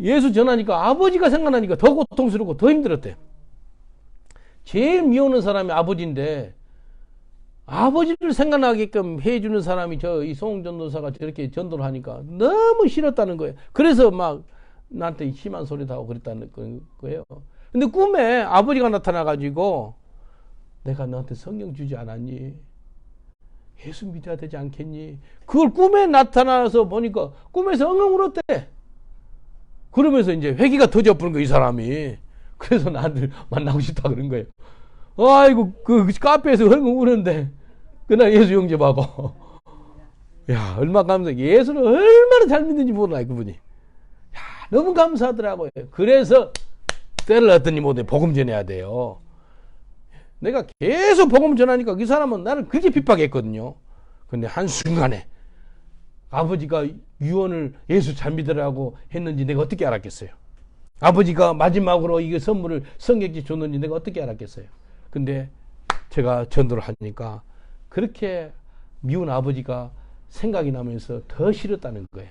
예수 전하니까 아버지가 생각나니까 더 고통스럽고 더 힘들었대. 제일 미워하는 사람이 아버지인데 아버지를 생각나게끔 해주는 사람이 이 송전도사가 저렇게 전도를 하니까 너무 싫었다는 거예요. 그래서 막 나한테 심한 소리도 하고 그랬다는 거예요. 근데 꿈에 아버지가 나타나가지고 내가 너한테 성경 주지 않았니? 예수 믿어야 되지 않겠니? 그걸 꿈에 나타나서 보니까 꿈에서 엉엉 울었대. 그러면서 이제 회개가 더 져버린 거야, 이 사람이. 그래서 나를 만나고 싶다 그런 거예요. 아이고, 그 카페에서 엉엉 우는데 그날 예수 영접하고. 야, 얼마나 감사해. 예수를 얼마나 잘 믿는지 몰라, 그분이. 야, 너무 감사하더라고요. 그래서 때를 얻더니 못해 복음 전해야 돼요. 내가 계속 복음 전하니까 그 사람은 나를 그렇게 핍박했거든요. 근데 한순간에 아버지가 유언을 예수 잘 믿으라고 했는지 내가 어떻게 알았겠어요? 아버지가 마지막으로 이 선물을 성경책 줬는지 내가 어떻게 알았겠어요? 근데 제가 전도를 하니까 그렇게 미운 아버지가 생각이 나면서 더 싫었다는 거예요.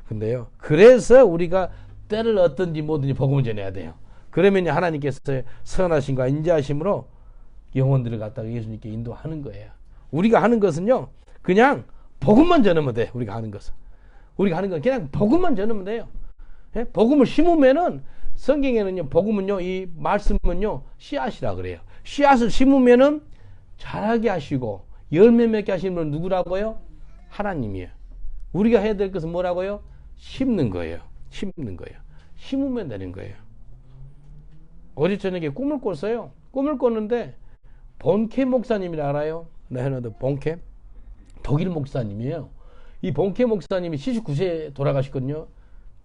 근데요, 그래서 우리가 때를 얻든지 뭐든지 복음을 전해야 돼요. 그러면 하나님께서 선하심과 인자하심으로 영혼들을 갖다가 예수님께 인도하는 거예요. 우리가 하는 것은요, 그냥 복음만 전하면 돼. 우리가 하는 것은 그냥 복음만 전하면 돼요. 예? 복음을 심으면은, 성경에는요, 복음은요, 이 말씀은요, 씨앗이라 그래요. 씨앗을 심으면은 자라게 하시고 열매 맺게 하시는 분은 누구라고요? 하나님이에요. 우리가 해야 될 것은 뭐라고요? 심는 거예요. 심으면 되는 거예요. 어제 저녁에 꿈을 꿨어요. 꿈을 꿨는데 본케 목사님이라 알아요? 레너드 본케? 독일 목사님이에요. 이 본케 목사님이 79세에 돌아가셨거든요.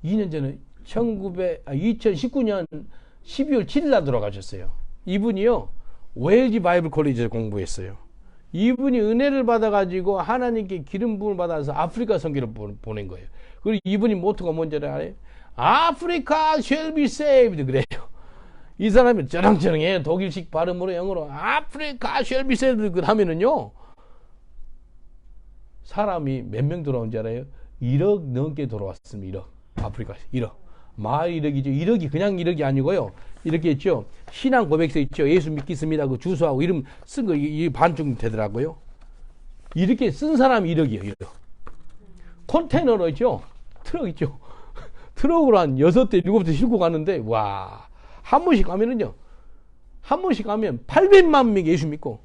2년 전에 2019년 12월 7일 날 돌아가셨어요. 이분이요, 웨일즈 바이블 콜리지에서 공부했어요. 이분이 은혜를 받아가지고 하나님께 기름 부음을 받아서 아프리카 선교를 보낸 거예요. 그리고 이분이 모토가 뭔지 알아요? 아프리카 shall be saved 그래요. 이 사람이 쩌렁쩌렁해요. 독일식 발음으로 영어로 아프리카 shall be saved 하면은요, 사람이 몇 명 돌아온 줄 알아요? 1억 넘게 돌아왔습니다. 1억. 아프리카 1억. 마을 1억이죠. 1억이 그냥 1억이 아니고요. 이렇게 있죠. 신앙 고백서 있죠. 예수 믿겠습니다. 그 주소하고 이름 쓴 거, 이 반쯤 되더라고요. 이렇게 쓴 사람이 1억이에요. 1억. 컨테이너로 있죠. 트럭 있죠. 트럭으로 한 6대, 7대 싣고 가는데, 와. 한 번씩 가면은요. 한 번씩 가면 800만 명이 예수 믿고,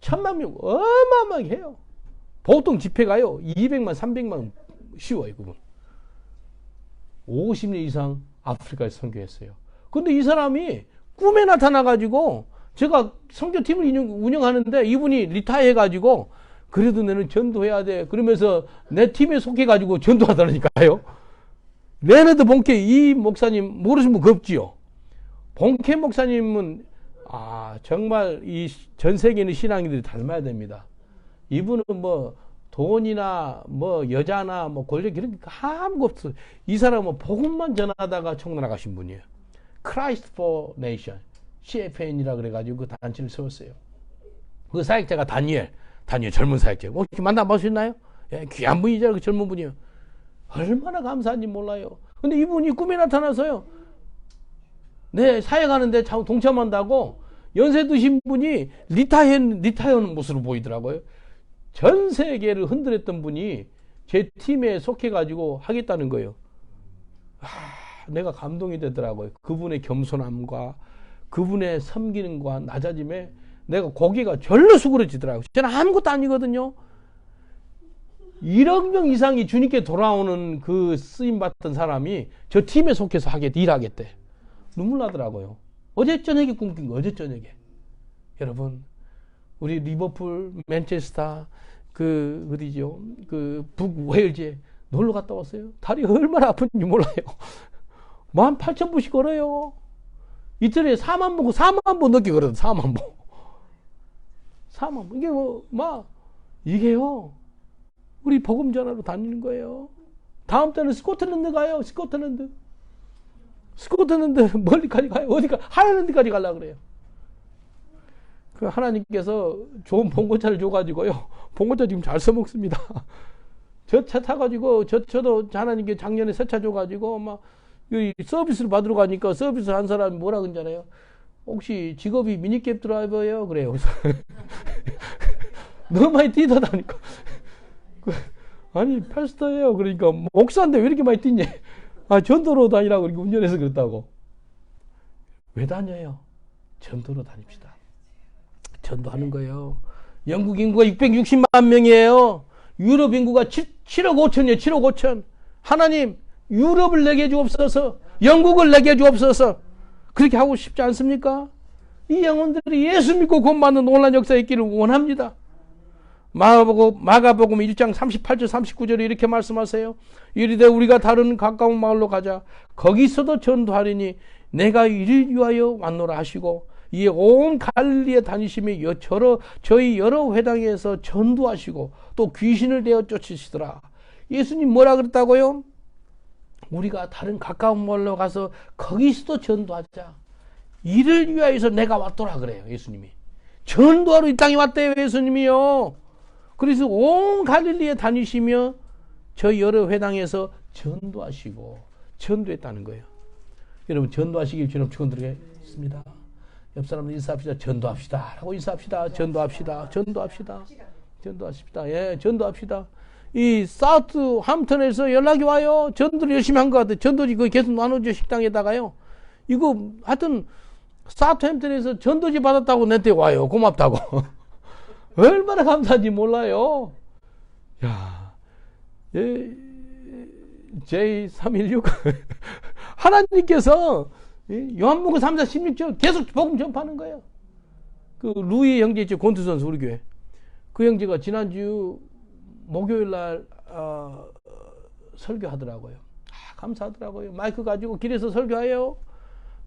1000만 명 어마어마하게 해요. 보통 집회 가요. 200만, 300만 쉬워요, 그분. 50년 이상 아프리카에서 선교했어요. 근데 이 사람이 꿈에 나타나가지고, 제가 선교팀을 운영하는데 이분이 리타이어 해가지고, 그래도 너는 전도해야 돼. 그러면서 내 팀에 속해가지고 전도하다니까요. 레너드 본케 이 목사님 모르시는 분 없지요. 본케 목사님은 정말 이 전 세계 있는 신앙인들이 닮아야 됩니다. 이분은 뭐 돈이나 뭐 여자나 뭐 권력 이런 게 아무것도 없어요. 이 사람은 복음만 전하다가 청나가신 분이에요. Christ for Nation, CFN이라 그래가지고 그 단체를 세웠어요. 그 사역자가 다니엘 젊은 사역자. 혹시 만나보셨나요? 예, 귀한 분이죠. 그 젊은 분이요. 얼마나 감사한지 몰라요. 근데 이분이 꿈에 나타나서요. 네, 사역하는데 동참한다고 연세 드신 분이 리타이어하는 모습으로 보이더라고요. 전 세계를 흔들었던 분이 제 팀에 속해가지고 하겠다는 거예요. 내가 감동이 되더라고요. 그분의 겸손함과 그분의 섬기는과 낮아짐에 내가 고개가 절로 수그러지더라고요. 저는 아무것도 아니거든요. 1억 명 이상이 주님께 돌아오는 그 쓰임받던 사람이 저 팀에 속해서 일하겠대. 눈물 나더라고요. 어제 저녁에 꿈꾼 거, 어제 저녁에. 여러분, 우리 리버풀, 맨체스터, 어디죠? 북웨일즈에 놀러 갔다 왔어요. 다리 얼마나 아픈지 몰라요. 18,000步씩 걸어요. 이틀에 4만 보 넘게 걸어요. 4만 보. 4만 보. 이게 이게요. 우리 복음 전하러 다니는 거예요. 다음 때는 스코틀랜드 가요. 스코틀랜드 멀리까지 가요. 어디가 하일랜드까지 가려고 그래요. 그 하나님께서 좋은 봉고차를 줘가지고요. 봉고차 지금 잘 써먹습니다. 저 차 타가지고 저도 하나님께 작년에 새 차 줘가지고 막 서비스를 받으러 가니까 서비스 한 사람이 뭐라 그러잖아요. 혹시 직업이 미니캡 드라이버예요? 그래요. 그래서 너무 많이 뛰다니까. 아니 패스터예요. 그러니까 목사인데 왜 이렇게 많이 뛰냐. 전도로 다니라고 이렇게 운전해서 그랬다고. 왜 다녀요? 전도로 다닙시다. 전도하는 거예요. 영국 인구가 660만 명이에요. 유럽 인구가 7억 5천이에요. 7억 5천. 하나님, 유럽을 내게 주옵소서. 영국을 내게 주옵소서. 그렇게 하고 싶지 않습니까? 이 영혼들이 예수 믿고 구원받는 놀라운 역사에 있기를 원합니다. 마가복음 1장 38절 39절에 이렇게 말씀하세요. 이르되 우리가 다른 가까운 마을로 가자. 거기서도 전도하리니 내가 이를 위하여 왔노라 하시고, 이에 온 갈릴리에 다니시며 저희 여러 회당에서 전도하시고 또 귀신을 내어 쫓으시더라. 예수님 뭐라 그랬다고요? 우리가 다른 가까운 마을로 가서 거기서도 전도하자. 이를 위하여서 내가 왔더라 그래요. 예수님이 전도하러 이 땅에 왔대요. 예수님이요. 그래서 온 갈릴리에 다니시며 저희 여러 회당에서 전도하시고 전도했다는 거예요. 여러분 전도하시길 주님 축원드리겠습니다. 옆 사람들 인사합시다. 전도합시다. 라고 인사합시다. 전도합시다. 전도합시다. 전도하십시다. 예, 전도합시다. 이 사우트 함턴에서 연락이 와요. 전도를 열심히 한 것 같아요. 전도지 그 계속 나눠줘 식당에다가요. 이거 하여튼 사우트 함턴에서 전도지 받았다고 내한테 와요. 고맙다고. 얼마나 감사한지 몰라요. 야, 예, J316 하나님께서 요한복음 3장 16절 계속 복음 전파하는 거예요. 그 루이 형제 있죠. 권투 선수 우리 교회. 그 형제가 지난주 목요일 날 설교하더라고요. 감사하더라고요. 마이크 가지고 길에서 설교해요.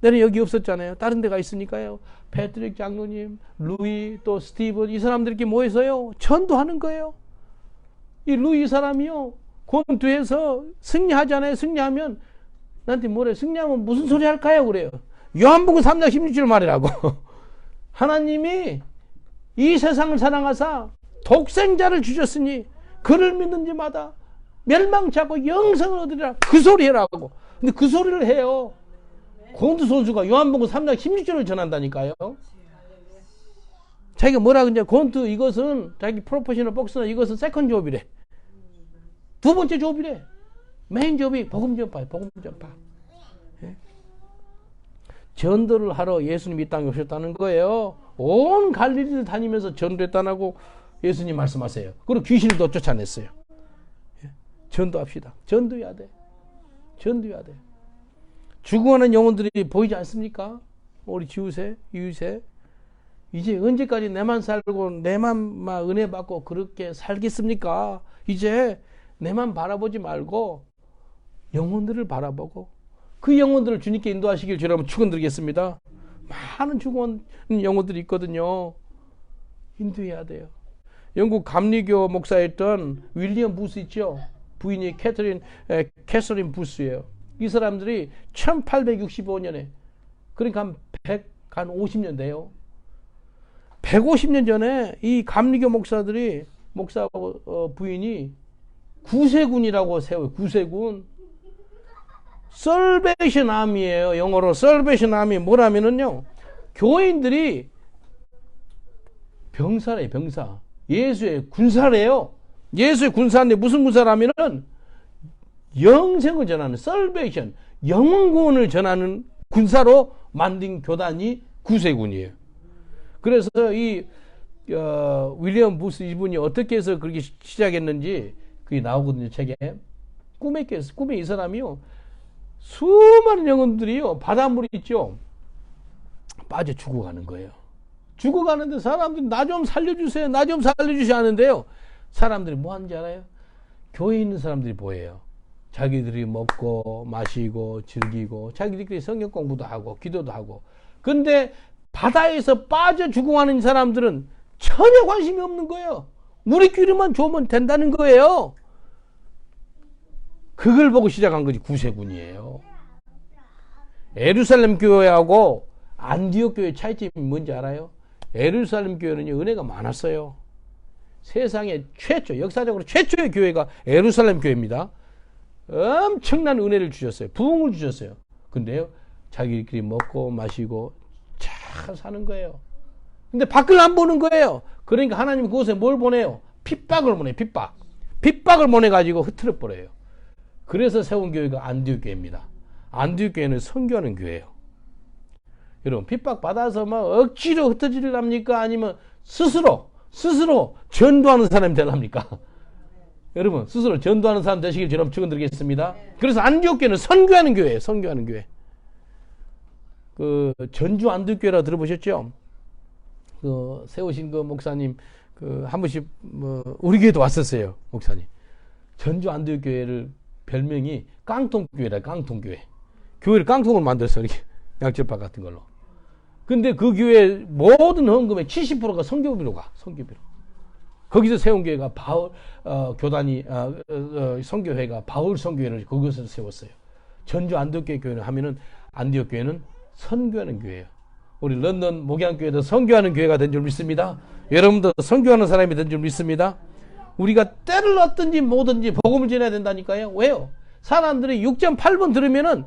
내는 여기 없었잖아요. 다른 데가 있으니까요. 패트릭 장로님, 루이, 또 스티븐 이 사람들끼리 모여서요. 전도하는 거예요. 이 루이 사람이요. 권투에서 승리하잖아요. 승리하면 나한테 뭐래? 승리하면 무슨 소리 할까요? 그래요. 요한복음 3장 16절 말이라고. 하나님이 이 세상을 사랑하사 독생자를 주셨으니 그를 믿는 자마다 멸망치 않고 영생을 얻으리라. 그 소리 해라고. 근데 그 소리를 해요. 권투 선수가 요한복음 3장 16절을 전한다니까요. 자기가 뭐라 그러냐. 권투 이것은 자기 프로페셔널 복스나 이것은 세컨 조업이래. 두 번째 조업이래. 메인 조업이 복음 전파예요. 복음 전파. 예? 전도를 하러 예수님이 이 땅에 오셨다는 거예요. 온 갈릴리를 다니면서 전도했다고 예수님 말씀하세요. 그리고 귀신도 쫓아냈어요. 예? 전도합시다. 전도해야 돼. 전도해야 돼. 죽어가는 영혼들이 보이지 않습니까? 우리 지우세, 이웃에 이제 언제까지 내만 살고 내만 은혜 받고 그렇게 살겠습니까? 이제 내만 바라보지 말고 영혼들을 바라보고 그 영혼들을 주님께 인도하시길 주님 축원드리겠습니다. 많은 죽어온 영혼들이 있거든요. 인도해야 돼요. 영국 감리교 목사였던 윌리엄 부스 있죠? 부인이 캐서린 부스예요. 이 사람들이 1865년에 그러니까 한 50년 돼요. 150년 전에 이 감리교 목사들이 목사 부인이 구세군이라고 세워요. 구세군. Salvation Army예요. 영어로 Salvation Army 뭐라면은요. 교인들이 병사래요. 병사. 예수의 군사래요. 예수의 군사인데 무슨 군사라면은 영생을 전하는 Salvation, 영원구원을 전하는 군사로 만든 교단이 구세군이에요. 그래서 이 윌리엄 부스 이분이 어떻게 해서 그렇게 시작했는지 그게 나오거든요. 책에. 꿈에 이 사람이요. 수많은 영혼들이요. 바닷물이 있죠. 빠져 죽어가는 거예요. 죽어가는데 사람들이 나 좀 살려주세요. 나 좀 살려주세요 하는데요. 사람들이 뭐 하는지 알아요? 교회에 있는 사람들이 뭐예요? 자기들이 먹고 마시고 즐기고 자기들끼리 성경 공부도 하고 기도도 하고. 근데 바다에서 빠져 죽어가는 사람들은 전혀 관심이 없는 거예요. 우리끼리만 좋으면 된다는 거예요. 그걸 보고 시작한 것이 구세군이에요. 예루살렘 교회하고 안디옥 교회 차이점이 뭔지 알아요? 예루살렘 교회는요, 은혜가 많았어요. 세상에 역사적으로 최초의 교회가 예루살렘 교회입니다. 엄청난 은혜를 주셨어요. 부흥을 주셨어요. 근데요, 자기들끼리 먹고 마시고 잘 사는 거예요. 근데 밖을 안 보는 거예요. 그러니까 하나님 그곳에 뭘 보내요? 핍박을 보내요. 핍박을 보내가지고 흐트려 버려요. 그래서 세운 교회가 안디옥 교회입니다. 안디옥 교회는 선교하는 교회예요. 여러분 핍박받아서 막 억지로 흩어지랍니까? 아니면 스스로 전도하는 사람이 되랍니까? 여러분 스스로 전도하는 사람 되시길 저는 축원드리겠습니다. 그래서 안디옥 교회는 선교하는 교회예요. 선교하는 교회. 그 전주 안디옥 교회라 들어보셨죠? 그 세우신 그 목사님 그 한 번씩 뭐 우리 교회도 왔었어요. 목사님. 전주 안디옥 교회를 별명이 깡통교회라. 깡통교회. 교회를 깡통을 만들었어. 이렇게 양철파 같은 걸로. 근데 그 교회 모든 헌금의 70%가 선교비로 가. 선교비로. 거기서 세운 교회가 바울 교단이 선교회가 바울 선교회를 그것에서 세웠어요. 전주 안디옥 교회는 하면은 안디옥 교회는 선교하는 교회예요. 우리 런던 목양교회도 선교하는 교회가 된 줄 믿습니다. 여러분도 선교하는 사람이 된 줄 믿습니다. 우리가 때를 얻든지 뭐든지 복음을 전해야 된다니까요. 왜요? 사람들이 6.8번 들으면은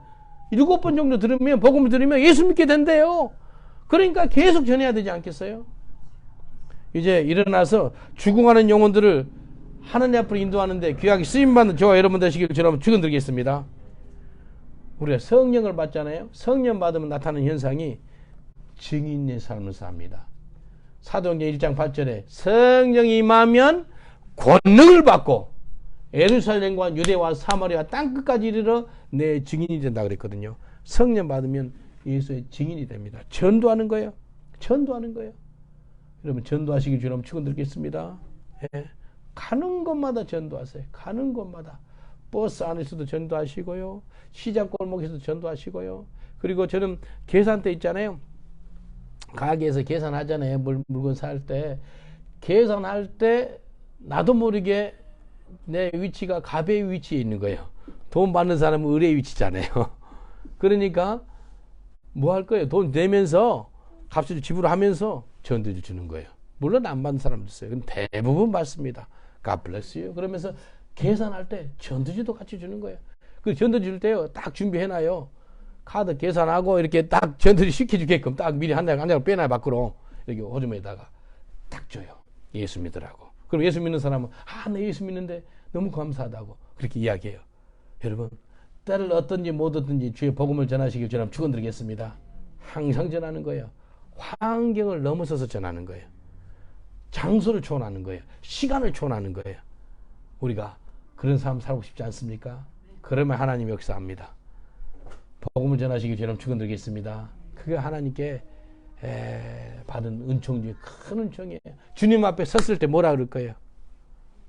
7번 정도 들으면, 복음을 들으면 예수 믿게 된대요. 그러니까 계속 전해야 되지 않겠어요? 이제 일어나서 죽어가는 영혼들을 하나님 앞으로 인도하는데 귀하게 쓰임받는 저와 여러분 되시기를 저는 축원드리겠습니다. 우리가 성령을 받잖아요. 성령 받으면 나타나는 현상이 증인의 삶을 삽니다. 사도행전 1장 8절에 성령이 임하면 권능을 받고 예루살렘과 유대와 사마리아 땅끝까지 이르러 내 증인이 된다 그랬거든요. 성령 받으면 예수의 증인이 됩니다. 전도하는 거예요. 전도하는 거예요. 여러분 전도하시길 주님 축원드리겠습니다. 예. 가는 곳마다 전도하세요. 가는 곳마다. 버스 안에서도 전도하시고요. 시장 골목에서도 전도하시고요. 그리고 저는 계산대 있잖아요. 가게에서 계산하잖아요. 물건 살 때. 계산할 때 나도 모르게 내 위치가 갑의 위치에 있는 거예요. 돈 받는 사람은 을의 위치잖아요. 그러니까 뭐 할 거예요? 돈 내면서 값을 지불하면서 전도를 주는 거예요. 물론 안 받는 사람도 있어요. 근데 대부분 받습니다. God bless you. 그러면서 계산할 때 전도지도 같이 주는 거예요. 그 전도지 줄 때요. 딱 준비해놔요. 카드 계산하고 이렇게 딱 전도지 시켜주게끔 딱 미리 한 장을 빼놔요. 밖으로. 여기 호주머니에다가 딱 줘요. 예수 믿으라고. 그럼 예수 믿는 사람은 나 예수 믿는데 너무 감사하다고 그렇게 이야기해요. 여러분 때를 얻든지 못 얻든지 주의 복음을 전하시길 저는 축원드리겠습니다. 항상 전하는 거예요. 환경을 넘어서서 전하는 거예요. 장소를 초월하는 거예요. 시간을 초월하는 거예요. 우리가 그런 삶 살고 싶지 않습니까? 그러면 하나님 역사합니다. 복음을 전하시길 저는 축원드리겠습니다. 그게 하나님께 받은 은총 중에 큰 은총이에요. 주님 앞에 섰을 때 뭐라 그럴 거예요?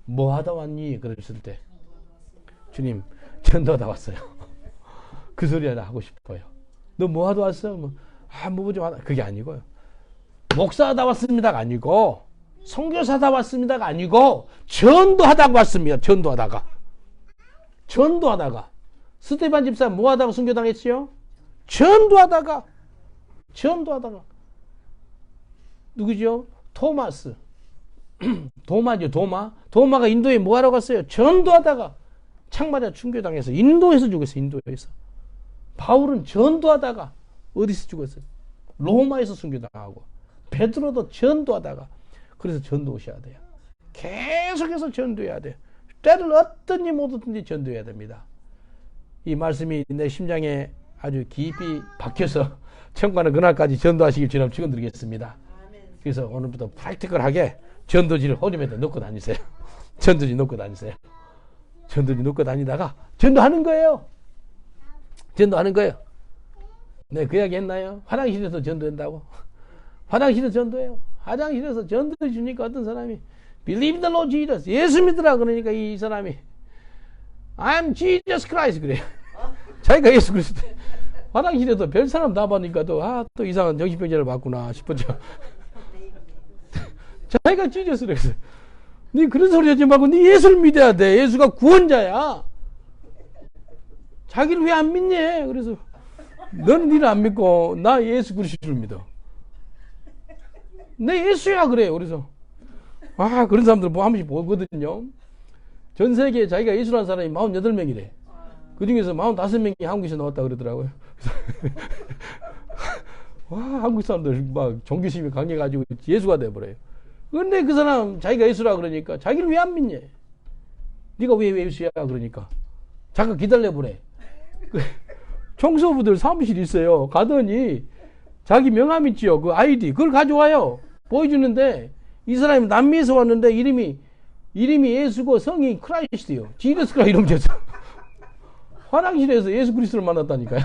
뭐 하다 왔니? 그랬을 때 주님 전도하다 왔어요. 그 소리 하나 하고 싶어요. 너 뭐 하다 왔어? 뭐 좀 하다. 그게 아니고요. 목사하다 왔습니다가 아니고 선교사하다 왔습니다가 아니고 전도하다 왔습니다. 전도하다가 스테반 집사 뭐 하다가 순교당했지요? 전도하다가 누구죠? 토마스 도마죠. 도마가 인도에 뭐 하러 갔어요? 전도하다가 창 맞아 순교당해서 인도에서 죽었어요. 인도에서. 바울은 전도하다가 어디서 죽었어요? 로마에서 순교당하고. 베드로도 전도하다가. 그래서 전도 오셔야 돼요. 계속해서 전도해야 돼요. 때를 얻든지 못 얻든지 전도해야 됩니다. 이 말씀이 내 심장에 아주 깊이 박혀서 천국하는 그날까지 전도하시길 주님 축원드리겠습니다. 그래서 오늘부터 프랙티컬하게 전도지를 호주머니에 넣고 다니세요. 전도지 넣고 다니세요. 전도지 넣고 다니다가 전도하는 거예요. 전도하는 거예요. 네, 그 이야기 했나요? 화장실에서 전도한다고? 화장실에서 전도해요. 화장실에서 전도해 주니까 어떤 사람이 Believe the Lord Jesus. 예수 믿으라 그러니까 이 사람이 I'm Jesus Christ 그래요. 자기가 예수 그리스도. 화장실에서 별 사람 다 보니까 또 이상한 정신병자를 받구나 싶었죠. 자기가 Jesus 그랬어요. 네 그런 소리 하지 말고 네 예수를 믿어야 돼. 예수가 구원자야. 자기를 왜 안 믿니? 그래서 너는 니를 안 믿고 나 예수 그리스도를 믿어. 내 예수야 그래요. 그래서 그런 사람들 뭐 한 번씩 보거든요. 전 세계에 자기가 예수라는 사람이 48명이래. 그 중에서 45명이 한국에서 나왔다 그러더라고요. 한국 사람들 막 종교심이 강해가지고 예수가 돼버려요. 근데 그 사람 자기가 예수라 그러니까 자기를 왜 안 믿냐? 네가 왜 예수야? 그러니까 잠깐 기다려보래. 청소부들 사무실 있어요. 가더니 자기 명함 있지요. 그 아이디 그걸 가져와요. 보여주는데 이 사람이 남미에서 왔는데 이름이 예수고 성이 크라이스트요. 지저스 크라이스트 이름 지었어. 화장실에서 예수 그리스도를 만났다니까요.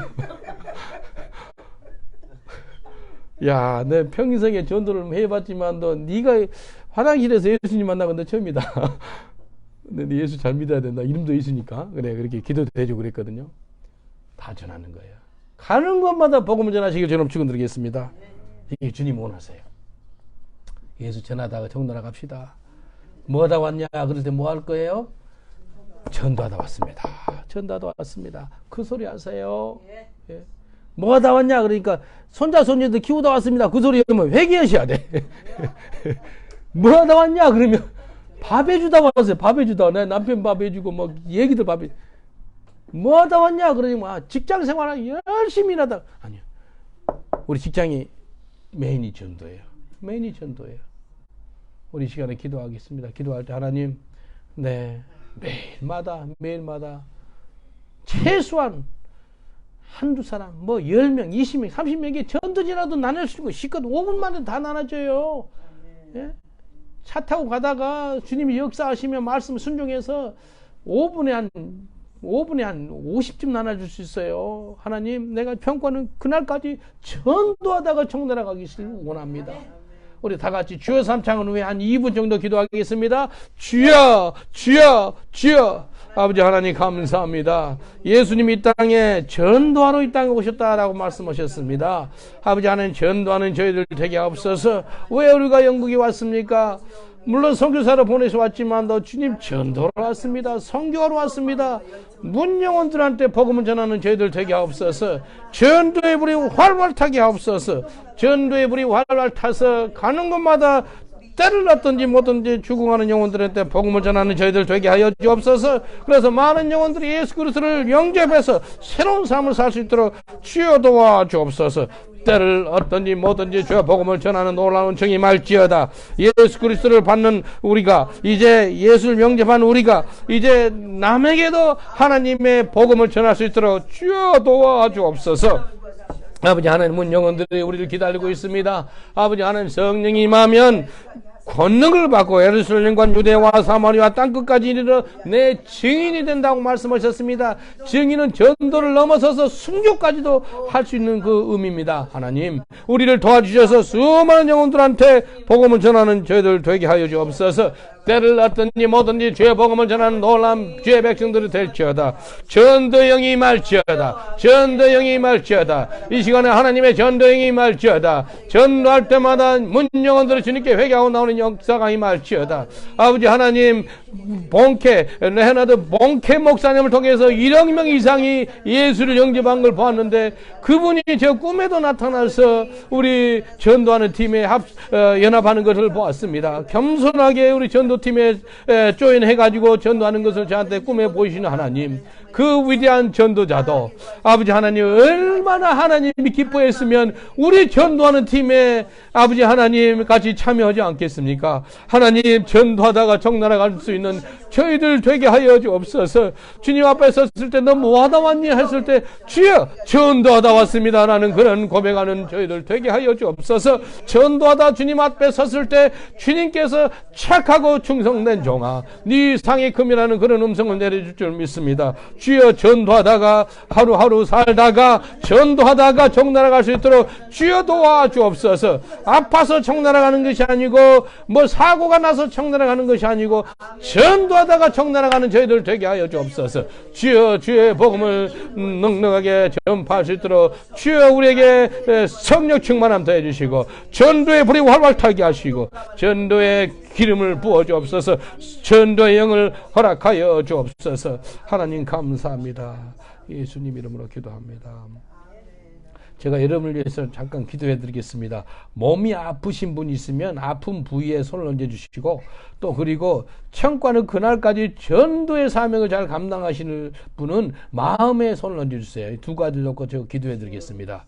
야, 내 평생에 전도를 해봤지만도 네가 화장실에서 예수님 만나건 너 처음이다. 근데 예수 잘 믿어야 된다. 이름도 있으니까. 그래, 그렇게 기도도 해주고 그랬거든요. 다 전하는 거예요. 가는 곳마다 복음을 전하시길 저는 축원드리겠습니다. 이게 주님 원하세요. 예수 전하다가 정나라 갑시다. 뭐 하다 왔냐? 그럴 때 뭐 할 거예요? 전도하다 왔습니다. 전도하다 왔습니다. 그 소리 하세요. 예. 뭐 하다 왔냐? 그러니까 손자 손녀들 키우다 왔습니다. 그 소리 하면 회개하셔야 돼. 뭐 하다 왔냐? 그러면 밥 해주다 왔어요. 밥 해주다. 내 남편 밥 해주고 뭐 얘기들 밥 해. 뭐 하다 왔냐? 그러지 뭐 직장 생활 열심히 일하다. 아니요. 우리 직장이 메인이 전도예요. 메인이 전도예요. 우리 시간에 기도하겠습니다. 기도할 때 하나님, 네, 매일마다 최소한 한두 사람, 뭐 10명, 20명, 30명에게 전도지라도 나눌 수 있고 시컷 5분만에 다 나눠줘요. 예? 차 타고 가다가 주님이 역사하시면 말씀 순종해서 5분에 한 50쯤 나눠줄 수 있어요. 하나님, 내가 평가는 그날까지 전도하다가 청나라 가기를 원합니다. 우리 다 같이 주여 삼창을 위해 한 2분 정도 기도하겠습니다. 주여, 주여, 주여. 아버지 하나님 감사합니다. 예수님이 이 땅에 전도하러 이 땅에 오셨다라고 말씀하셨습니다. 아버지 하나님, 전도하는 저희들 되게 없어서 왜 우리가 영국에 왔습니까? 물론 선교사로 보내서 왔지만 주님 전도하러 왔습니다. 선교하러 왔습니다. 문영혼들한테 복음을 전하는 저희들 되게 없어서 전도의 불이 활활 타게 없어서 전도의 불이 활활 타서 가는 곳마다 때를 넣든지 뭐든지 죽어가는 영혼들한테 복음을 전하는 저희들 되게 하여 주옵소서. 그래서 많은 영혼들이 예수 그리스도를 영접해서 새로운 삶을 살 수 있도록 주여 도와 주옵소서. 때를 얻든지 뭐든지 주여 복음을 전하는 놀라운 정이 말지어다. 예수 그리스도를 받는 우리가, 이제 예수를 영접한 우리가 이제 남에게도 하나님의 복음을 전할 수 있도록 주여 도와 주옵소서. 아버지 하나님, 문 영혼들이 우리를 기다리고 있습니다. 아버지 하나님, 성령이 임하면 권능을 받고 예루살렘과 유대와 사마리아 땅끝까지 이르러 내 증인이 된다고 말씀하셨습니다. 증인은 전도를 넘어서서 순교까지도 할 수 있는 그 의미입니다. 하나님, 우리를 도와주셔서 수많은 영혼들한테 복음을 전하는 저희들 되게 하여 주옵소서. 때를 얻든지 뭐든지 주의 복음을 전하는 놀라운 주의 백성들이 될지어다. 전도영이 임할지어다. 전도영이 임할지어다. 이 시간에 하나님의 전도영이 임할지어다. 전도할 때마다 문영혼들을 주님께 회개하고 나오는 역사가 임할지어다. 아버지 하나님, 레헤나드 본케 목사님을 통해서 1억 명 이상이 예수를 영접한 걸 보았는데, 그분이 저 꿈에도 나타나서 우리 전도하는 팀에 연합하는 것을 보았습니다. 겸손하게 우리 전도팀에 조인해가지고 전도하는 것을 저한테 꿈에 보이시는 하나님, 그 위대한 전도자도 아버지 하나님 얼마나 하나님이 기뻐했으면 우리 전도하는 팀에 아버지 하나님 같이 참여하지 않겠습니까? 하나님, 전도하다가 적나라 갈 수 있는 저희들 되게 하여 주옵소서. 주님 앞에 섰을 때 너 뭐하다 왔니? 했을 때 주여 전도하다 왔습니다 라는 그런 고백하는 저희들 되게 하여 주옵소서. 전도하다 주님 앞에 섰을 때 주님께서 착하고 충성된 종아, 네 상이 금이라는 그런 음성을 내려줄 줄 믿습니다. 주여, 전도하다가 하루하루 살다가 전도하다가 적나라 갈 수 있도록 주여 도와주옵소서. 아파서 적나라 가는 것이 아니고 뭐 사고가 나서 적나라 가는 것이 아니고 전도하다가 적나라 가는 저희들 되게 하여 주옵소서. 주여, 주의 복음을 넉넉하게 전파할 수 있도록 주여 우리에게 성령 충만함 더해 주시고 전도의 불이 활활 타게 하시고 전도의 기름을 부어 주옵소서. 전도의 영을 허락하여 주옵소서. 하나님 감사합니다. 예수님 이름으로 기도합니다. 제가 여러분을 위해서 잠깐 기도해 드리겠습니다. 몸이 아프신 분 있으면 아픈 부위에 손을 얹어 주시고, 또 그리고 청과는 그날까지 전도의 사명을 잘 감당하시는 분은 마음에 손을 얹어 주세요. 두 가지를 놓고 제가 기도해 드리겠습니다.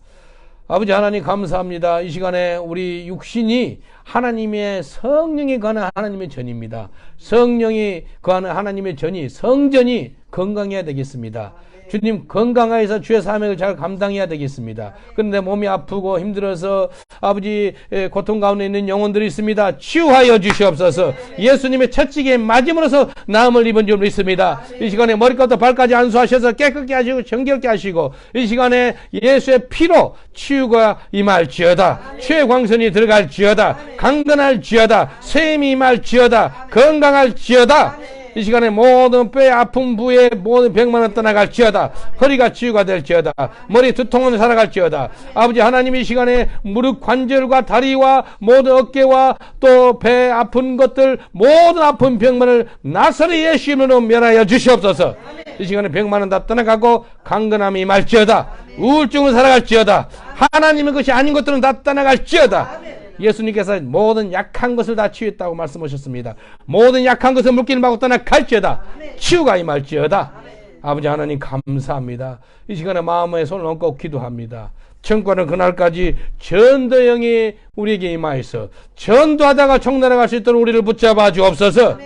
아버지 하나님 감사합니다. 이 시간에 우리 육신이 하나님의 성령이 거하는 하나님의 전입니다. 성령이 거하는 하나님의 전이, 성전이 건강해야 되겠습니다. 주님, 건강하여서 주의 사명을 잘 감당해야 되겠습니다. 그런데 몸이 아프고 힘들어서 아버지 고통 가운데 있는 영혼들이 있습니다. 치유하여 주시옵소서. 예수님의 채찍에 맞음으로써 나음을 입은 줄 믿습니다. 이 시간에 머리부터 발까지 안수하셔서 깨끗게 하시고 정결케 하시고, 이 시간에 예수의 피로 치유가 임할지어다. 치유의 광선이 들어갈지어다. 강건할지어다. 샘이 임할지어다. 건강할지어다. 이 시간에 모든 뼈 아픈 부에 모든 병만은 떠나갈지어다. 허리가 치유가 될지어다. 머리 두통은 살아갈지어다. 아버지 하나님, 이 시간에 무릎 관절과 다리와 모든 어깨와 또 배 아픈 것들, 모든 아픈 병만을 나사렛 예수 이름으로 멸하여 주시옵소서. 이 시간에 병만은 다 떠나가고 강건함이 임할지어다. 우울증은 살아갈지어다. 하나님의 것이 아닌 것들은 다 떠나갈지어다. 예수님께서 모든 약한 것을 다 치유했다고 말씀하셨습니다. 모든 약한 것을 물기를 마고 떠나갈지어다. 치유가 임할지어다. 아버지 하나님 감사합니다. 이 시간에 마음에 손을 얹고 기도합니다. 천국하는 그날까지 전도형이 우리에게 임하여서 전도하다가 청나라 수 있도록 우리를 붙잡아 주옵소서.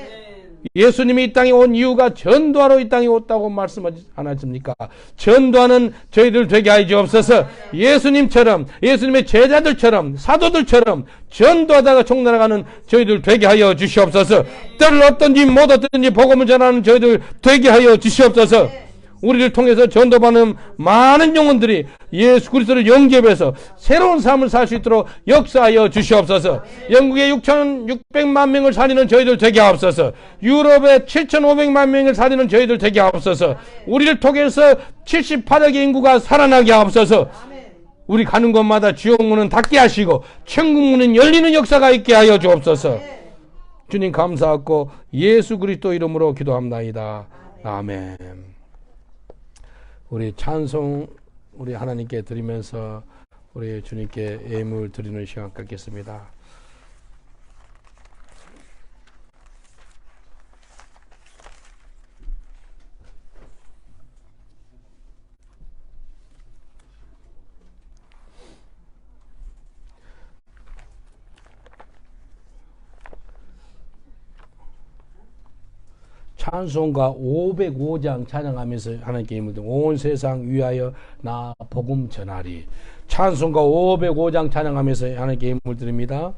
예수님이 이 땅에 온 이유가 전도하러 이 땅에 왔다고 말씀하지 않았습니까? 전도하는 저희들 되게 하여 주옵소서. 예수님처럼, 예수님의 제자들처럼, 사도들처럼 전도하다가 총나라가는 저희들 되게 하여 주시옵소서. 때를 얻든지 못 얻든지 복음을 전하는 저희들 되게 하여 주시옵소서. 우리를 통해서 전도받는 많은 영혼들이 예수 그리스도를 영접해서 새로운 삶을 살 수 있도록 역사하여 주시옵소서. 영국의 6,600만 명을 살리는 저희들 되게 하옵소서. 유럽의 7,500만 명을 살리는 저희들 되게 하옵소서. 우리를 통해서 78억의 인구가 살아나게 하옵소서. 우리 가는 곳마다 지옥 문은 닫게 하시고 천국 문은 열리는 역사가 있게 하여 주옵소서. 주님 감사하고 예수 그리스도 이름으로 기도합나이다. 아멘. 우리 찬송 우리 하나님께 드리면서 우리 주님께 예물 드리는 시간 갖겠습니다. 찬송가 505장 찬양하면서 하나님께 힘을 드리고 온 세상 위하여 나 복음 전하리. 찬송가 505장 찬양하면서 하나님께 힘을 드립니다.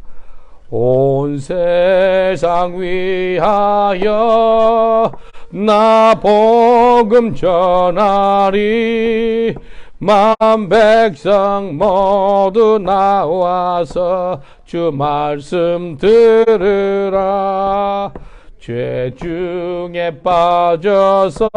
온 세상 위하여 나 복음 전하리. 만 백성 모두 나와서 주 말씀 들으라. 죄 중에 빠져서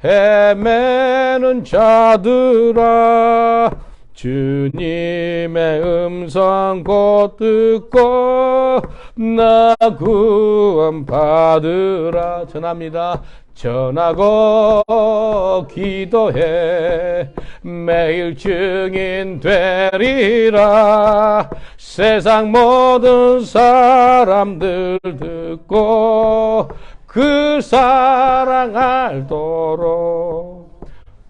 헤매는 자들아 주님의 음성 곧 듣고 나 구원 받으라. 전합니다. 전하고 기도해 매일 증인 되리라. 세상 모든 사람들 듣고 그 사랑 알도록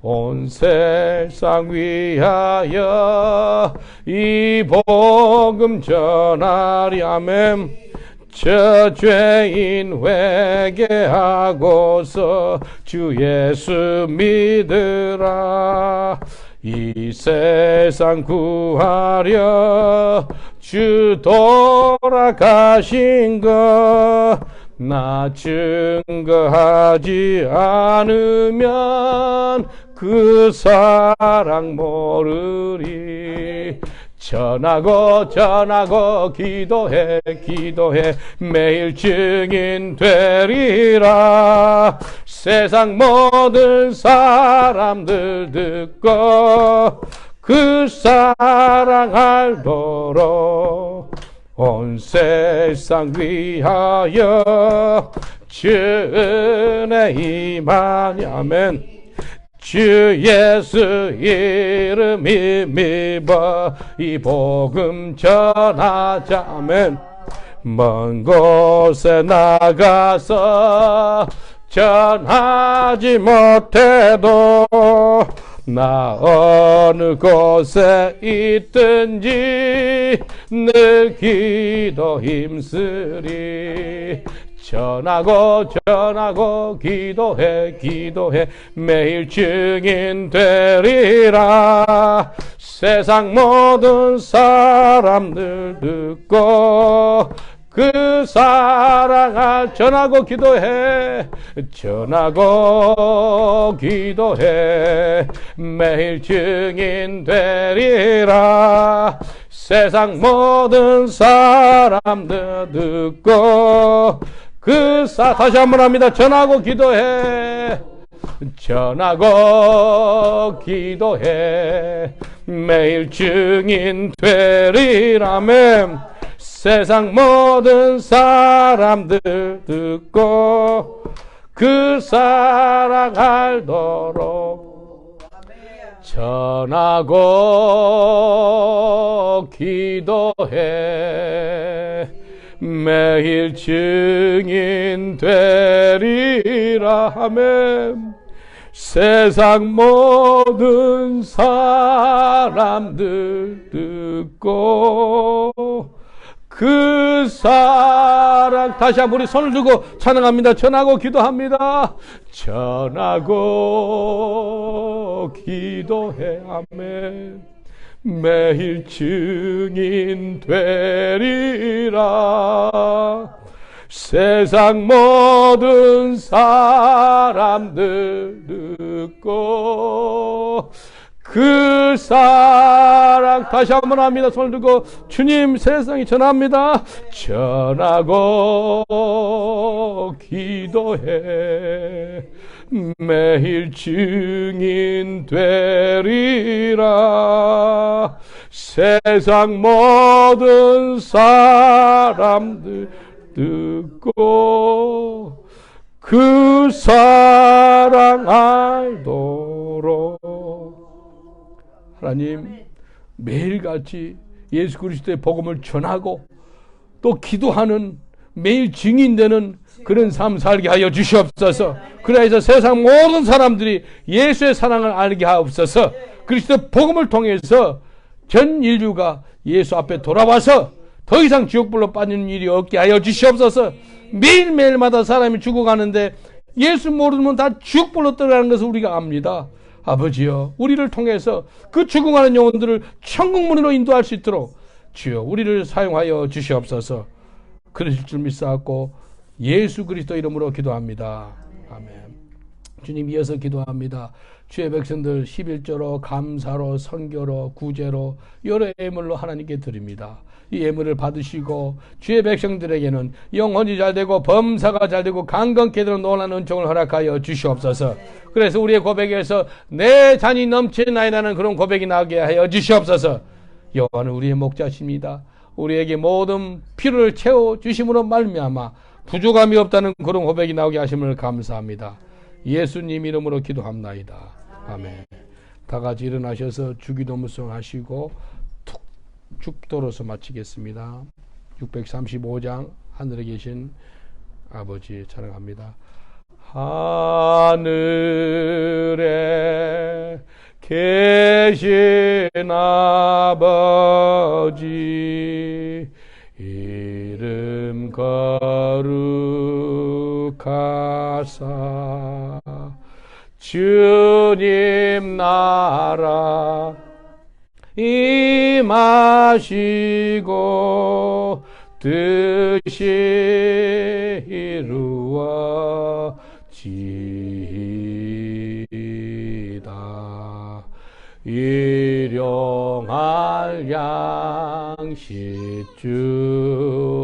온 세상 위하여 이 복음 전하리. 아멘. 저 죄인 회개하고서 주 예수 믿으라. 이 세상 구하려 주 돌아가신 것 나 증거하지 않으면 그 사랑 모르리. 전하고 기도해 매일 증인 되리라. 세상 모든 사람들 듣고 그 사랑 알도록 온 세상 위하여 주 은혜 임하니. 아멘. 주 예수 이름 힘입어 이 복음 전하자. 아멘. 먼 곳에 나가서 전하지 못해도 나 어느 곳에 있든지 늘 기도 힘쓰리. 전하고 기도해 매일 증인 되리라. 세상 모든 사람들 듣고 그 사랑을 전하고 기도해 매일 증인 되리라. 세상 모든 사람들 듣고 다시 한번 합니다. 전하고 기도해 매일 증인 되리라. 아멘. 세상 모든 사람들 듣고 그 사랑 알도록 전하고 기도해 매일 증인 되리라. 아멘. 세상 모든 사람들 듣고 그 사랑, 다시 한번 우리 손을 들고 찬양합니다. 전하고 기도합니다. 전하고 기도해. 아멘. 매일 증인 되리라. 세상 모든 사람들 듣고 그 사랑, 다시 한번 합니다. 손을 들고 주님 세상에 전합니다. 전하고 기도해. 매일 증인 되리라. 세상 모든 사람들 듣고 그 사랑 알도록. 하나님, 매일같이 예수 그리스도의 복음을 전하고 또 기도하는, 매일 증인되는 그런 삶 살게 하여 주시옵소서. 그래서 세상 모든 사람들이 예수의 사랑을 알게 하옵소서. 그리스도의 복음을 통해서 전 인류가 예수 앞에 돌아와서 더 이상 지옥불로 빠지는 일이 없게 하여 주시옵소서. 매일매일마다 사람이 죽어가는데 예수 모르면 다 지옥불로 들어가는 것을 우리가 압니다. 아버지여, 우리를 통해서 그 죽어가는 영혼들을 천국문으로 인도할 수 있도록 주여 우리를 사용하여 주시옵소서. 그러실 줄 믿사옵고 예수 그리스도 이름으로 기도합니다. 아멘. 주님, 이어서 기도합니다. 주의 백성들 11조로 감사로 선교로 구제로 여러 예물로 하나님께 드립니다. 이 예물을 받으시고 주의 백성들에게는 영혼이 잘되고 범사가 잘되고 강건케 되는 놀라운 은총을 허락하여 주시옵소서. 그래서 우리의 고백에서 내 잔이 넘치나이라는 그런 고백이 나게 하여 주시옵소서. 여호와는 우리의 목자십니다. 우리에게 모든 필요를 채워주심으로 말미암아 부족함이 없다는 그런 고백이 나오게 하심을 감사합니다. 예수님 이름으로 기도합나이다. 아멘. 다 같이 일어나셔서 주기도문송 하시고 죽도로서 마치겠습니다. 635장 하늘에 계신 아버지 찬양합니다. 하늘에 계신 아버지 이름 거룩하사 주님 나라 임하시고 뜻이 이루어지이다. 일용할 양식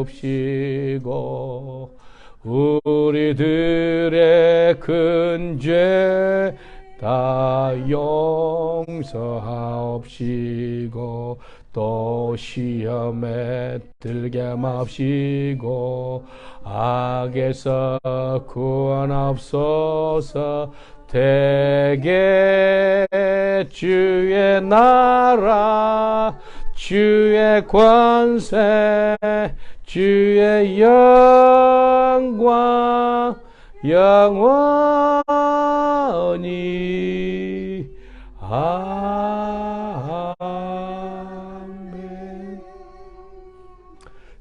줍시고 우리들의 큰 죄 다 용서하옵시고 또 시험에 들게 마옵시고 악에서 구원하옵소서. 대개 주의 나라 주의 권세 주의 영광 영원히 아멘.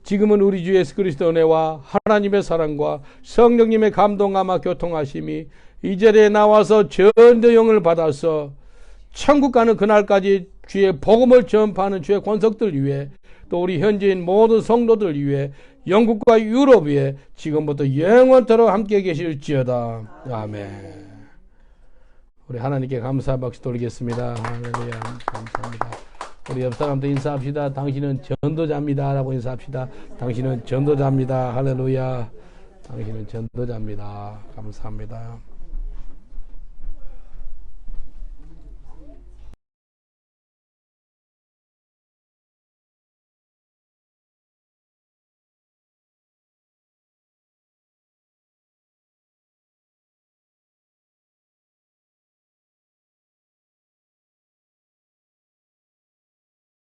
지금은 우리 주 예수 그리스도 은혜와 하나님의 사랑과 성령님의 감동감화 교통하심이 이 자리에 나와서 전도용을 받아서 천국 가는 그날까지 주의 복음을 전파하는 주의 권속들 위해 또 우리 현지인 모든 성도들 위해 영국과 유럽 위에 지금부터 영원토록 함께 계실지어다. 아멘. 우리 하나님께 감사 박수 돌리겠습니다. 할렐루야. 감사합니다. 우리 옆 사람도 인사합시다. 당신은 전도자입니다 라고 인사합시다. 당신은 전도자입니다. 할렐루야. 당신은 전도자입니다. 감사합니다.